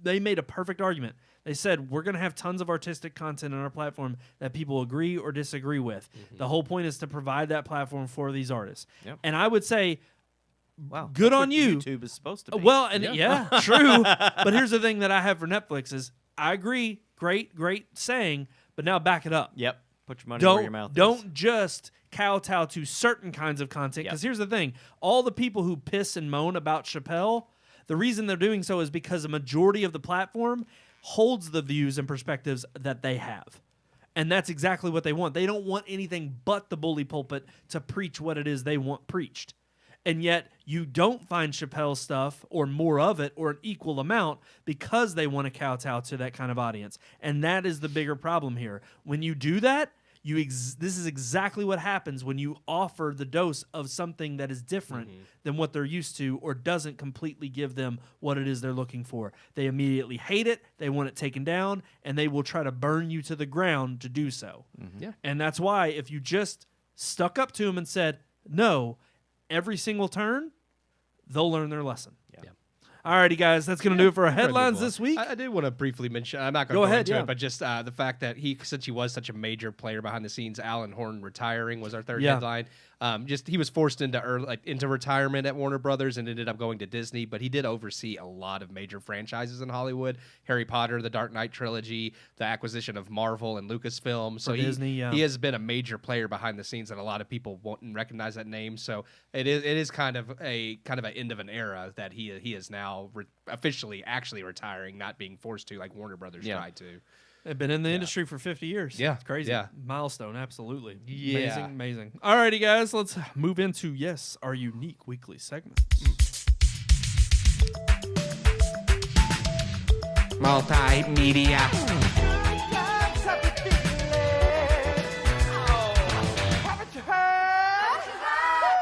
they made a perfect argument. They said, we're going to have tons of artistic content on our platform that people agree or disagree with. The whole point is to provide that platform for these artists. And I would say, wow, good that's on what you. YouTube is supposed to be. Well, and true. But here's the thing that I have for Netflix is, I agree, great saying, but now back it up. Yep. Put your money where your mouth is. Don't just kowtow to certain kinds of content. Because here's the thing. All the people who piss and moan about Chappelle, the reason they're doing so is because a majority of the platform holds the views and perspectives that they have. And that's exactly what they want. They don't want anything but the bully pulpit to preach what it is they want preached. And yet you don't find Chappelle stuff or more of it or an equal amount because they want to kowtow to that kind of audience. And that is the bigger problem here. When you do that, this is exactly what happens when you offer the dose of something that is different than what they're used to or doesn't completely give them what it is they're looking for. They immediately hate it, they want it taken down, and they will try to burn you to the ground to do so. And that's why if you just stuck up to them and said, no, every single turn, they'll learn their lesson. Alrighty, guys, that's going to do it for our headlines this week. I did want to briefly mention, I'm not going to go into it, but just the fact that since he was such a major player behind the scenes, Alan Horn retiring was our third headline. He was forced into retirement at Warner Brothers and ended up going to Disney, but he did oversee a lot of major franchises in Hollywood: Harry Potter, the Dark Knight trilogy, the acquisition of Marvel and Lucasfilm. So he has been a major player behind the scenes, and a lot of people won't recognize that name. So it is kind of an end of an era that he is now officially actually retiring, not being forced to like Warner Brothers tried to. They've been in the industry for 50 years. Yeah. It's crazy. Yeah. Milestone, absolutely. Yeah. Amazing. Alrighty, guys, let's move into, our unique weekly segments. Multimedia.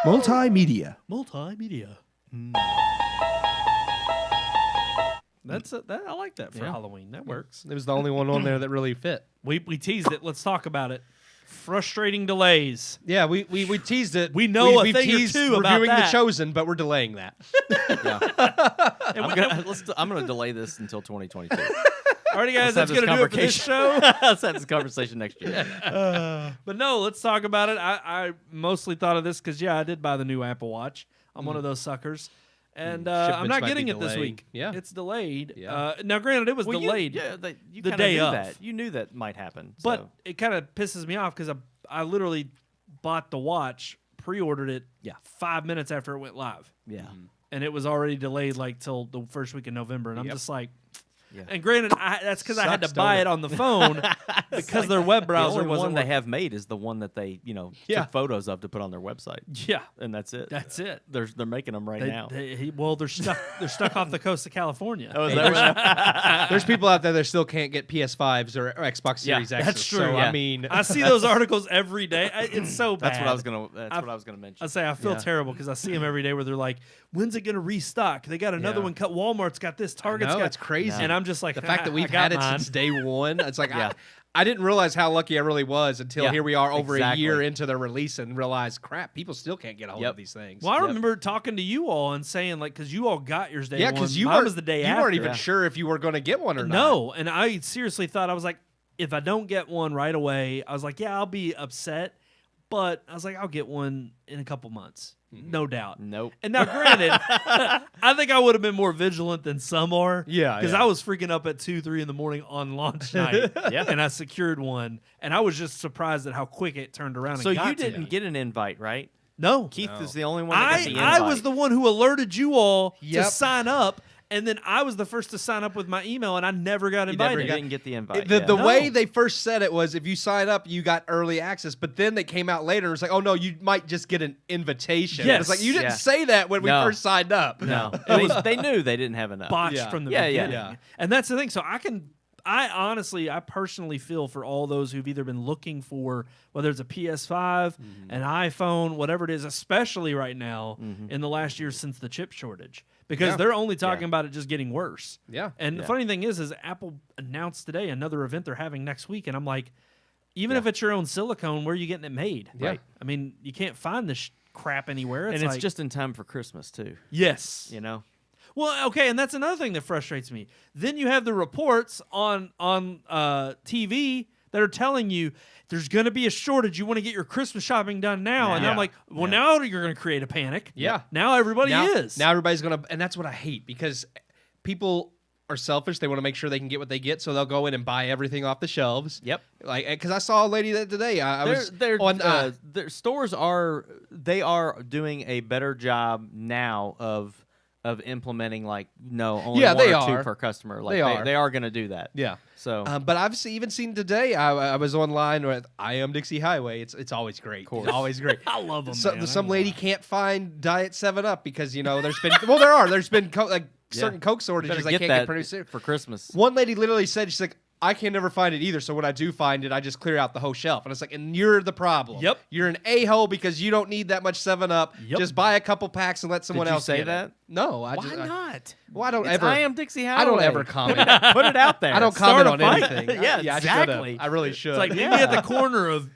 Multimedia. I like that for Halloween. That works. It was the only one on there that really fit. We teased it. Let's talk about it. Frustrating delays. Yeah, we teased it. We know we've a thing or teased two about reviewing that. The Chosen, but we're delaying that. I'm gonna delay this until 2022. Alrighty, guys, Let's that's going to do it for this show. Let's have this conversation next year. But no, let's talk about it. I mostly thought of this because, I did buy the new Apple Watch. I'm one of those suckers. And I'm not getting it this week. Yeah. It's delayed. Yeah. Now, granted, it was delayed You the kinda day knew of. that. You knew that might happen. But so. it kind of pisses me off because I literally bought the watch, pre-ordered it 5 minutes after it went live. Yeah. And it was already delayed till the first week in November. And I'm just like... Yeah. And granted, that's because I had to Sucks, buy don't it on the phone because their web browser The only wasn't one they working. have made is the one that they, took photos of to put on their website. Yeah, And that's it. that's it. They're making them right now. They're stuck. They're stuck off the coast of California. Oh, is that right? There's people out there that still can't get PS5s or Xbox Series X. that's true. So, Yeah. I mean, I see those articles every day. It's so bad. That's what I was gonna mention. I say I feel terrible because I see them every day where they're like, "When's it gonna restock?" They got another one cut. Walmart's got this. Target's got. it's crazy. And I'm just like, the fact that we've I got had it mine. since day one. It's like Yeah. I didn't realize how lucky I really was until here we are over a year exactly. into the release and realized, crap, people still can't get a hold of these things. Well, I remember talking to you all and saying because you all got yours day one. because Mine was the day after. weren't even sure if you were going to get one or not. No, and I seriously thought, I was like, if I don't get one right away, I was like, I'll be upset. But I was like, I'll get one in a couple months. No doubt. Nope. And now, granted, I think I would have been more vigilant than some are. Yeah, Because I was freaking up at 2, 3 in the morning on launch night. And I secured one. And I was just surprised at how quick it turned around. So and got you to didn't me. get an invite, right? No. Keith is the only one that got the invite. I was the one who alerted you all to Yep. sign up. And then I was the first to sign up with my email, and I never got invited. You didn't get the invite. The way they first said it was if you sign up, you got early access. But then they came out later and it's like, oh, no, you might just get an invitation. Yes. It's like, you didn't Yeah. say that when we No. first signed up. No, they knew they didn't have enough. Botched from the beginning. Yeah. And that's the thing. So I personally feel for all those who've either been looking for, whether it's a PS5, an iPhone, whatever it is, especially right now in the last year since the chip shortage. Because they're only talking about it just getting worse. Yeah. And the funny thing is Apple announced today another event they're having next week. And I'm like, even if it's your own silicone, where are you getting it made? Yeah. Right. I mean, you can't find this crap anywhere. And like, it's just in time for Christmas too. Yes. Well, okay, and that's another thing that frustrates me. Then you have the reports on TV that are telling you there's going to be a shortage. You want to get your Christmas shopping done now. And I'm like, well, now you're going to create a panic. Yeah. Now everybody is. Now everybody's going to, and that's what I hate because people are selfish. They want to make sure they can get what they get, so they'll go in and buy everything off the shelves. Yep. Like, because I saw a lady that today. Their stores are doing a better job now of implementing only one they or two are. per customer. Like They are. going to do that. Yeah. So, but I've even seen today. I was online with I Am Dixie Highway. It's always great. It's always great. I love them, man. Some lady can't find Diet 7-Up because there's been there's been certain Coke shortages better I get can't that get produced for Christmas. One lady literally said, she's like, I can never find it either. So when I do find it, I just clear out the whole shelf. And it's like, and you're the problem. Yep. You're an a-hole because you don't need that much 7-Up. Yep. Just buy a couple packs and let someone Did you else say get that? it. No. Why not? Well, I don't It's ever. I Am Dixie Highway. I don't ever comment. Put it out there. I don't Start comment a on fight. anything. Yeah, I should've. exactly. I really should. It's like meet me at the corner of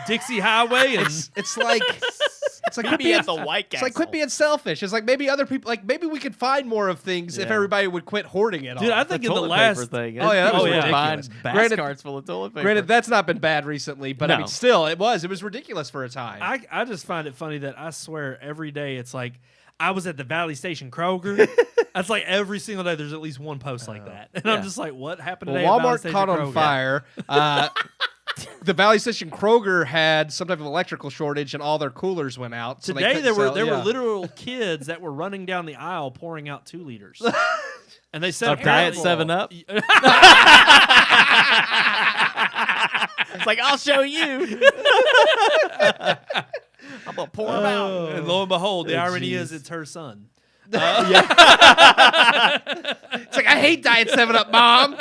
Dixie Highway and it's like It's like Meet quit me being at the White It's Castle. like quit being selfish. It's like maybe other people, like maybe we could find more of things if Yeah. everybody would quit hoarding it all. Dude, I think in the toilet last paper thing. Oh, yeah, that was People were ridiculous. buying bass Granted- carts full of toilet paper. Granted, that's not been bad recently, but I No. mean, still, it was ridiculous for a time. I just find it funny that I swear every day it's like I was at the Valley Station Kroger. That's like every single day there's at least one post like that. And I'm just like, what happened today? Well, at Valley Walmart Station caught on Kroger? fire. The Valley Station Kroger had some type of electrical shortage, and all their coolers went out. So they Today couldn't there were sell- literal kids that were running down the aisle pouring out 2 liters. And they said Diet apparently- 7-Up? It's like, I'll show you. I'm going to pour them out. And lo and behold, the Oh, irony is jeez. it's her son. It's like, I hate Diet 7-Up, Mom.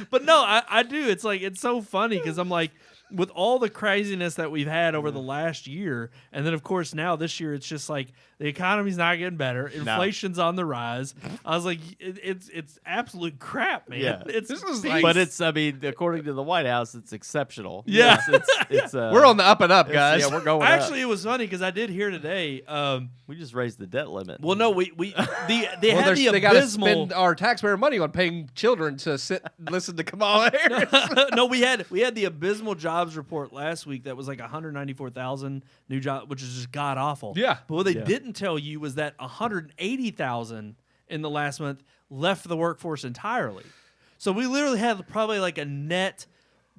But no, I do. It's like, it's so funny because I'm like, with all the craziness that we've had over the last year, and then of course now this year, it's just like the economy's not getting better, inflation's on the rise. I was like, it's absolute crap, man. Yeah. It's This is beast. like- But it's, I mean, according to the White House, it's exceptional. Yeah. Yes, it's We're on the up and up, guys. Yeah, we're going Actually, up. it was funny because I did hear today. We just raised the debt limit. Well, no, they Well, had the they got to abysmal. spend our taxpayer money on paying children to sit and listen to Kamala Harris. No, we had the abysmal jobs report last week that was like 194,000 new jobs, which is just god awful. Yeah. But what they didn't tell you was that 180,000 in the last month left the workforce entirely. So we literally had probably like a net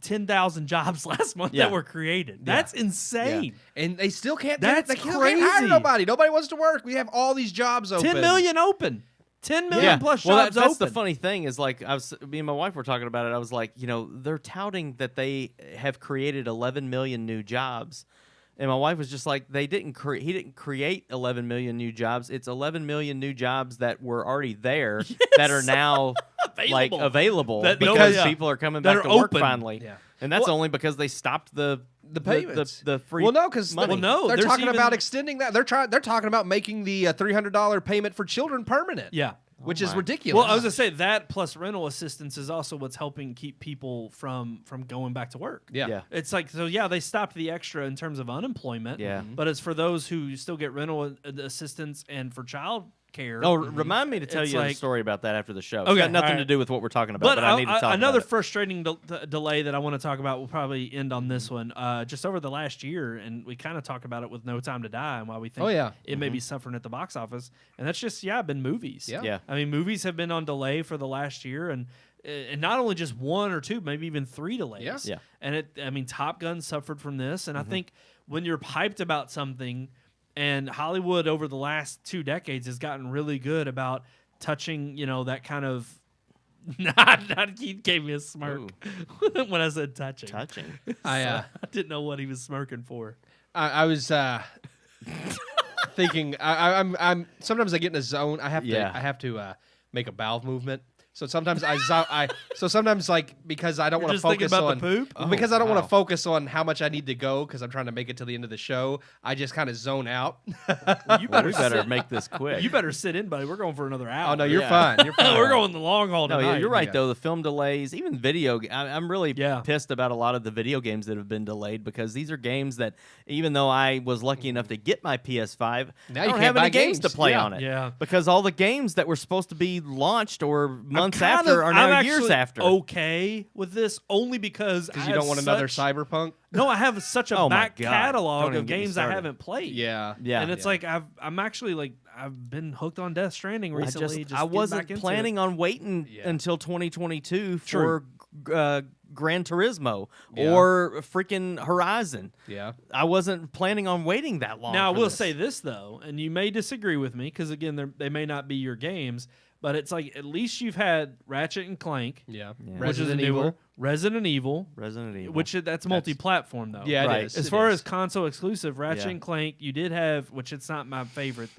10,000 jobs last month Yeah. that were created. That's insane. And they still can't. That's they still can't hire crazy. nobody. Nobody wants to work. We have all these jobs open. 10 million open. 10 million plus well, jobs that's open. the funny thing is like me and my wife were talking about it. I was like, they're touting that they have created 11 million new jobs, and my wife was just like, he didn't create 11 million new jobs. It's 11 million new jobs that were already there that are now available That- because yeah. people are coming That back are to work open. finally. Yeah. And that's only because they stopped the payments. the free. Well, no, because money. they're there's talking even- about extending that. They're talking about making the $300 payment for children permanent. Yeah. which is my- ridiculous. Well, I was gonna say that plus rental assistance is also what's helping keep people from going back to work. yeah. It's like, so yeah, they stopped the extra in terms of unemployment. Yeah. But it's for those who still get rental assistance and for child care. Oh, remind me to tell It's you a like- story about that after the show. It's Okay, got nothing all to right. do with what we're talking about, but I need to talk another about it. frustrating delay that I want to talk about will probably end on this one. Just over the last year, and we kind of talk about it with No Time to Die and why we think Oh, yeah. it may be suffering at the box office. And that's just, been movies. Yeah. Yeah. I mean, movies have been on delay for the last year, and not only just one or two, maybe even three delays. Yeah. Yeah. And Top Gun suffered from this, and I think when you're hyped about something, and Hollywood over the last 2 decades has gotten really good about touching, that kind of. Not Keith gave me a smirk when I said touching. Touching. I I didn't know what he was smirking for. I was thinking. I'm sometimes I get in a zone. I have to make a bowel movement. So sometimes sometimes because I don't You're want to just thinking focus about on the poop? because I don't want wow. to focus on how much I need to go because I'm trying to make it to the end of the show. I just kind of zone out. You Well, better we better make this quick. You better sit in, buddy. We're going for another hour. Oh no, you're Yeah. fine. You're fine. We're going the long haul No, tonight. you're right Yeah. though. The film delays, even video. I'm really Yeah. pissed about a lot of the video games that have been delayed because these are games that, even though I was lucky enough to get my PS5, Now I you don't can't have buy any games to games. play Yeah. on it. Yeah. because all the games that were supposed to be launched or months kind after of- are now I'm years actually after. okay with this only because Because you don't want another Cyberpunk. No, I have such a Oh my back God. catalog Don't even of get me games I started. haven't played. Yeah. Yeah. And it's like I'm actually like I've been hooked on Death Stranding recently. I wasn't planning on waiting Yeah. until 2022 True. for Gran Turismo Yeah. or freaking Horizon. Yeah. I wasn't planning on waiting that long. Now I for will this. say this though, and you may disagree with me because again they may not be your games, but it's like at least you've had Ratchet and Clank, Yeah. which is a newer Resident Evil, Resident Evil. which that's multi-platform though. Yeah, Right. it is. As It far is. as console exclusive, Ratchet Yeah. and Clank, you did have, which it's not my favorite.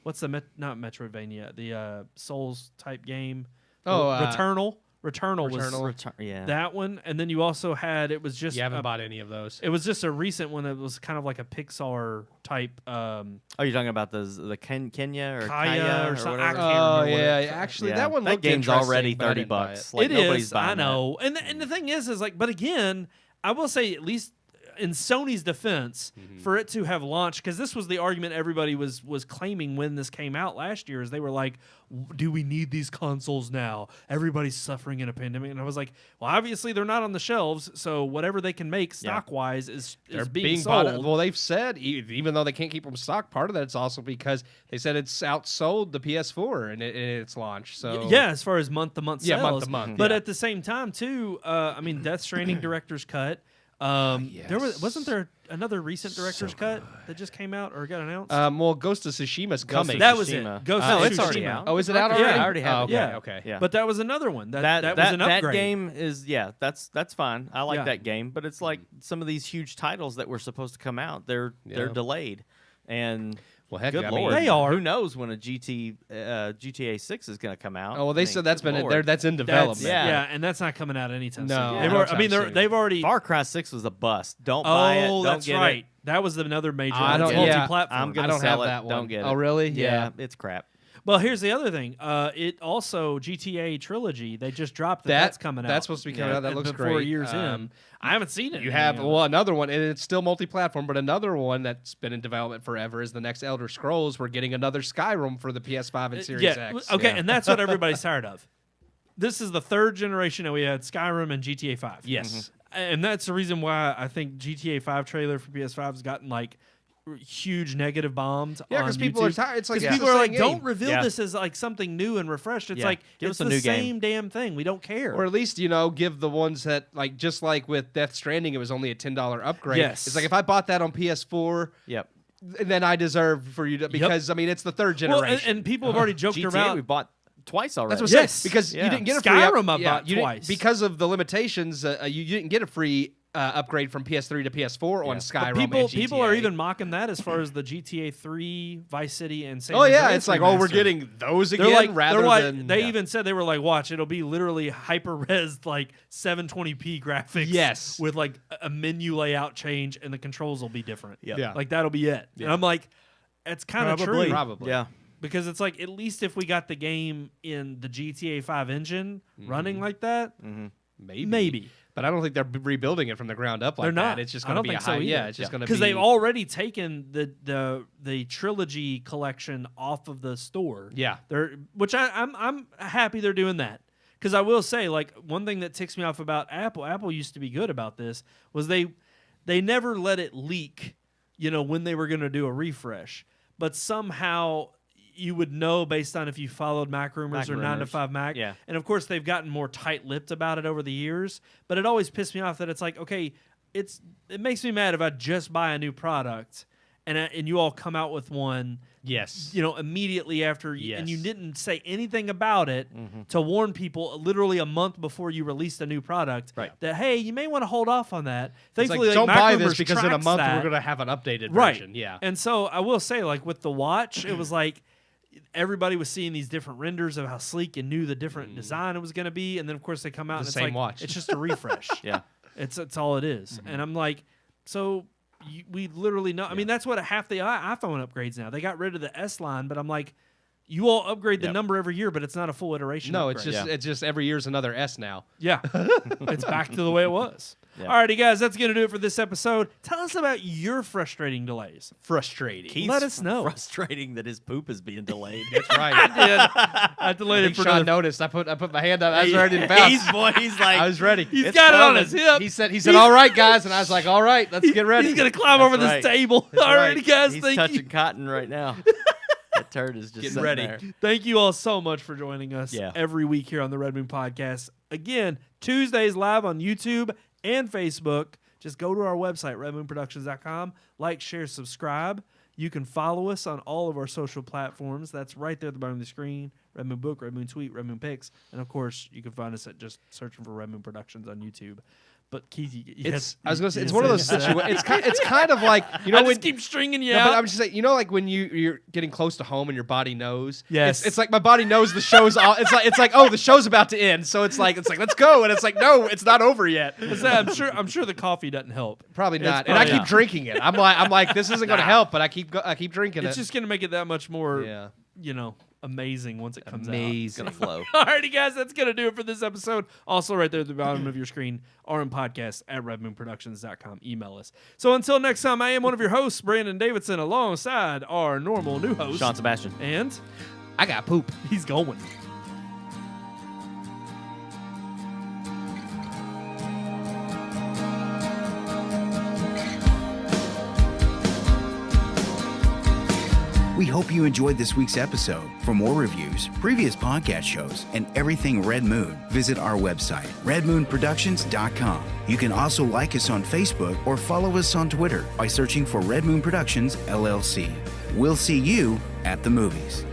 What's the not Metroidvania, the Souls type game? Oh, Returnal. Returnal was Returnal. yeah. that one, and then you also had it was just You haven't bought any of those. it was just a recent one that was kind of like a Pixar type. Oh, you're talking about the Kenya or Kaya or something. I whatever? can't remember Oh what yeah, it- actually Yeah. that one That looked game's interesting, already but I didn't buy $30. it. Like It nobody's is. buying I know, and the thing is like, but again, I will say at least in Sony's defense, for it to have launched, because this was the argument everybody was claiming when this came out last year, is they were like, do we need these consoles now? Everybody's suffering in a pandemic. And I was like, well, obviously they're not on the shelves, so whatever they can make stock-wise is being sold. Well, they've said, even though they can't keep them stock, part of that it's also because they said it's outsold the PS4 in its launch. So yeah, as far as month-to-month sales. Yeah, month-to-month. But at the same time, too, I mean, Death Stranding Director's Cut. Wasn't there another recent director's cut that just came out or got announced? Well, Ghost of Tsushima's coming. That was it. Ghost of it's Tsushima. already out. Oh, is it out already? Yeah, I already have it. Okay. Yeah. But that was another one. That was an upgrade. That game is that's fine. I like that game, but it's like some of these huge titles that were supposed to come out, they're delayed, and well, heck, good I lord, mean, they are. Who knows when a GTA 6 is going to come out? Oh, well, they said that's been that's in development. Yeah, and that's not coming out anytime soon. No, they've already. Far Cry 6 was a bust. Don't buy it. Don't that's get right. It. That was another major multi-platform. I'm going I to don't sell have it. that one. Don't get it. Oh, really? Yeah, it's crap. Well, here's the other thing. It also GTA trilogy. They just dropped that's coming out. That's supposed to be coming out. That looks great. 4 years in. I haven't seen it. You have another one, and it's still multi-platform. But another one that's been in development forever is the next Elder Scrolls. We're getting another Skyrim for the PS5 and Series X. Okay, and that's what everybody's tired of. This is the third generation that we had Skyrim and GTA 5. Yes, and that's the reason why I think GTA 5 trailer for PS5 has gotten like huge negative bombs. Yeah, because people are tired. It's like people are like, don't reveal this as like something new and refreshed. It's like give it's us a the new same damn thing. We don't care. Or at least give the ones that like just like with Death Stranding, it was only a $10 upgrade. Yes, it's like if I bought that on PS4. Yep. Then I deserve for you to because I mean it's the third generation. Well, and people have already joked GTA, around. we bought twice already. That's what I'm saying. Because you didn't get a free Skyrim I bought twice because of the limitations. You didn't get a free upgrade from PS3 to PS4 on Skyrim. But and people GTA. are even mocking that as far as the GTA 3 Vice City and San Oh yeah, Andreas it's like remaster. we're getting those again than they even said they were like, watch, it'll be literally hyper-res like 720p graphics. Yes, with like a menu layout change and the controls will be different. Yeah. Like that'll be it. Yeah. And I'm like, it's kind of true. Probably. Yeah. Because it's like, at least if we got the game in the GTA 5 engine running like that, maybe. But I don't think they're rebuilding it from the ground up like They're not. that. It's just going to be a high. Yeah, it's just going to be because they've already taken the trilogy collection off of the store. Yeah, which I'm happy they're doing that. Because I will say, like, one thing that ticks me off about Apple. Apple used to be good about this. Was they never let it leak, when they were going to do a refresh. But somehow you would know based on if you followed Mac Rumors or 9 to 5 Mac. Yeah. And of course, they've gotten more tight-lipped about it over the years. But it always pissed me off that it's like, okay, it makes me mad if I just buy a new product and you all come out with one. Yes. Immediately after, and you didn't say anything about it to warn people literally a month before you released a new product that, hey, you may want to hold off on that. Thankfully, don't Mac buy Rumors this because in a month that. we're going to have an updated right. version. Yeah. And so I will say, like with the watch, it was like everybody was seeing these different renders of how sleek and new the different design it was going to be, and then of course they come out and it's same like watch. it's just a refresh. Yeah, it's all it is. And I'm like, so we literally know. I mean, that's what half the iPhone upgrades now. They got rid of the S line, but I'm like, you all upgrade the number every year, but it's not a full iteration. No, upgrade. it's just every year's another S now. Yeah, it's back to the way it was. Yeah. Alrighty, guys, that's going to do it for this episode. Tell us about your frustrating delays. Frustrating. Keith's Let us know. Frustrating that his poop is being delayed. That's right. I did. I delayed it for Sean noticed. I put my hand up. I was ready to bounce. He's like, I was ready. He's got it on his hip. He said, "All right, guys," and I was like, "All right, let's get ready." He's going to climb over this table. Alrighty, guys, He's thank touching you. cotton right now. That turd is just Getting sitting ready. there. Thank you all so much for joining us every week here on the Red Moon Podcast. Again, Tuesdays live on YouTube and Facebook. Just go to our website, redmoonproductions.com. Like, share, subscribe. You can follow us on all of our social platforms. That's right there at the bottom of the screen. Red Moon Book, Red Moon Tweet, Red Moon Pics. And, of course, you can find us at just searching for Red Moon Productions on YouTube. But, Keith, I was going to say, it's one of those situations. It's kind of like, I just keep stringing you out. But I'm just saying, like when you're getting close to home and your body knows. Yes. It's like my body knows the show's all. It's like, oh, the show's about to end. So it's like, let's go. And it's like, no, it's not over yet. I'm sure the coffee doesn't help. Probably not. And I keep drinking it. I'm like, this isn't going to help, but I keep drinking it. It's just going to make it that much more, amazing once it comes out. Amazing. Gonna flow. Alrighty, guys, that's going to do it for this episode. Also, right there at the bottom of your screen, rmpodcast@redmoonproductions.com. Email us. So until next time, I am one of your hosts, Brandon Davidson, alongside our normal new host, Sean Sebastian. And I got poop. he's going. We hope you enjoyed this week's episode. For more reviews, previous podcast shows, and everything Red Moon, visit our website, redmoonproductions.com. You can also like us on Facebook or follow us on Twitter by searching for Red Moon Productions, LLC. We'll see you at the movies.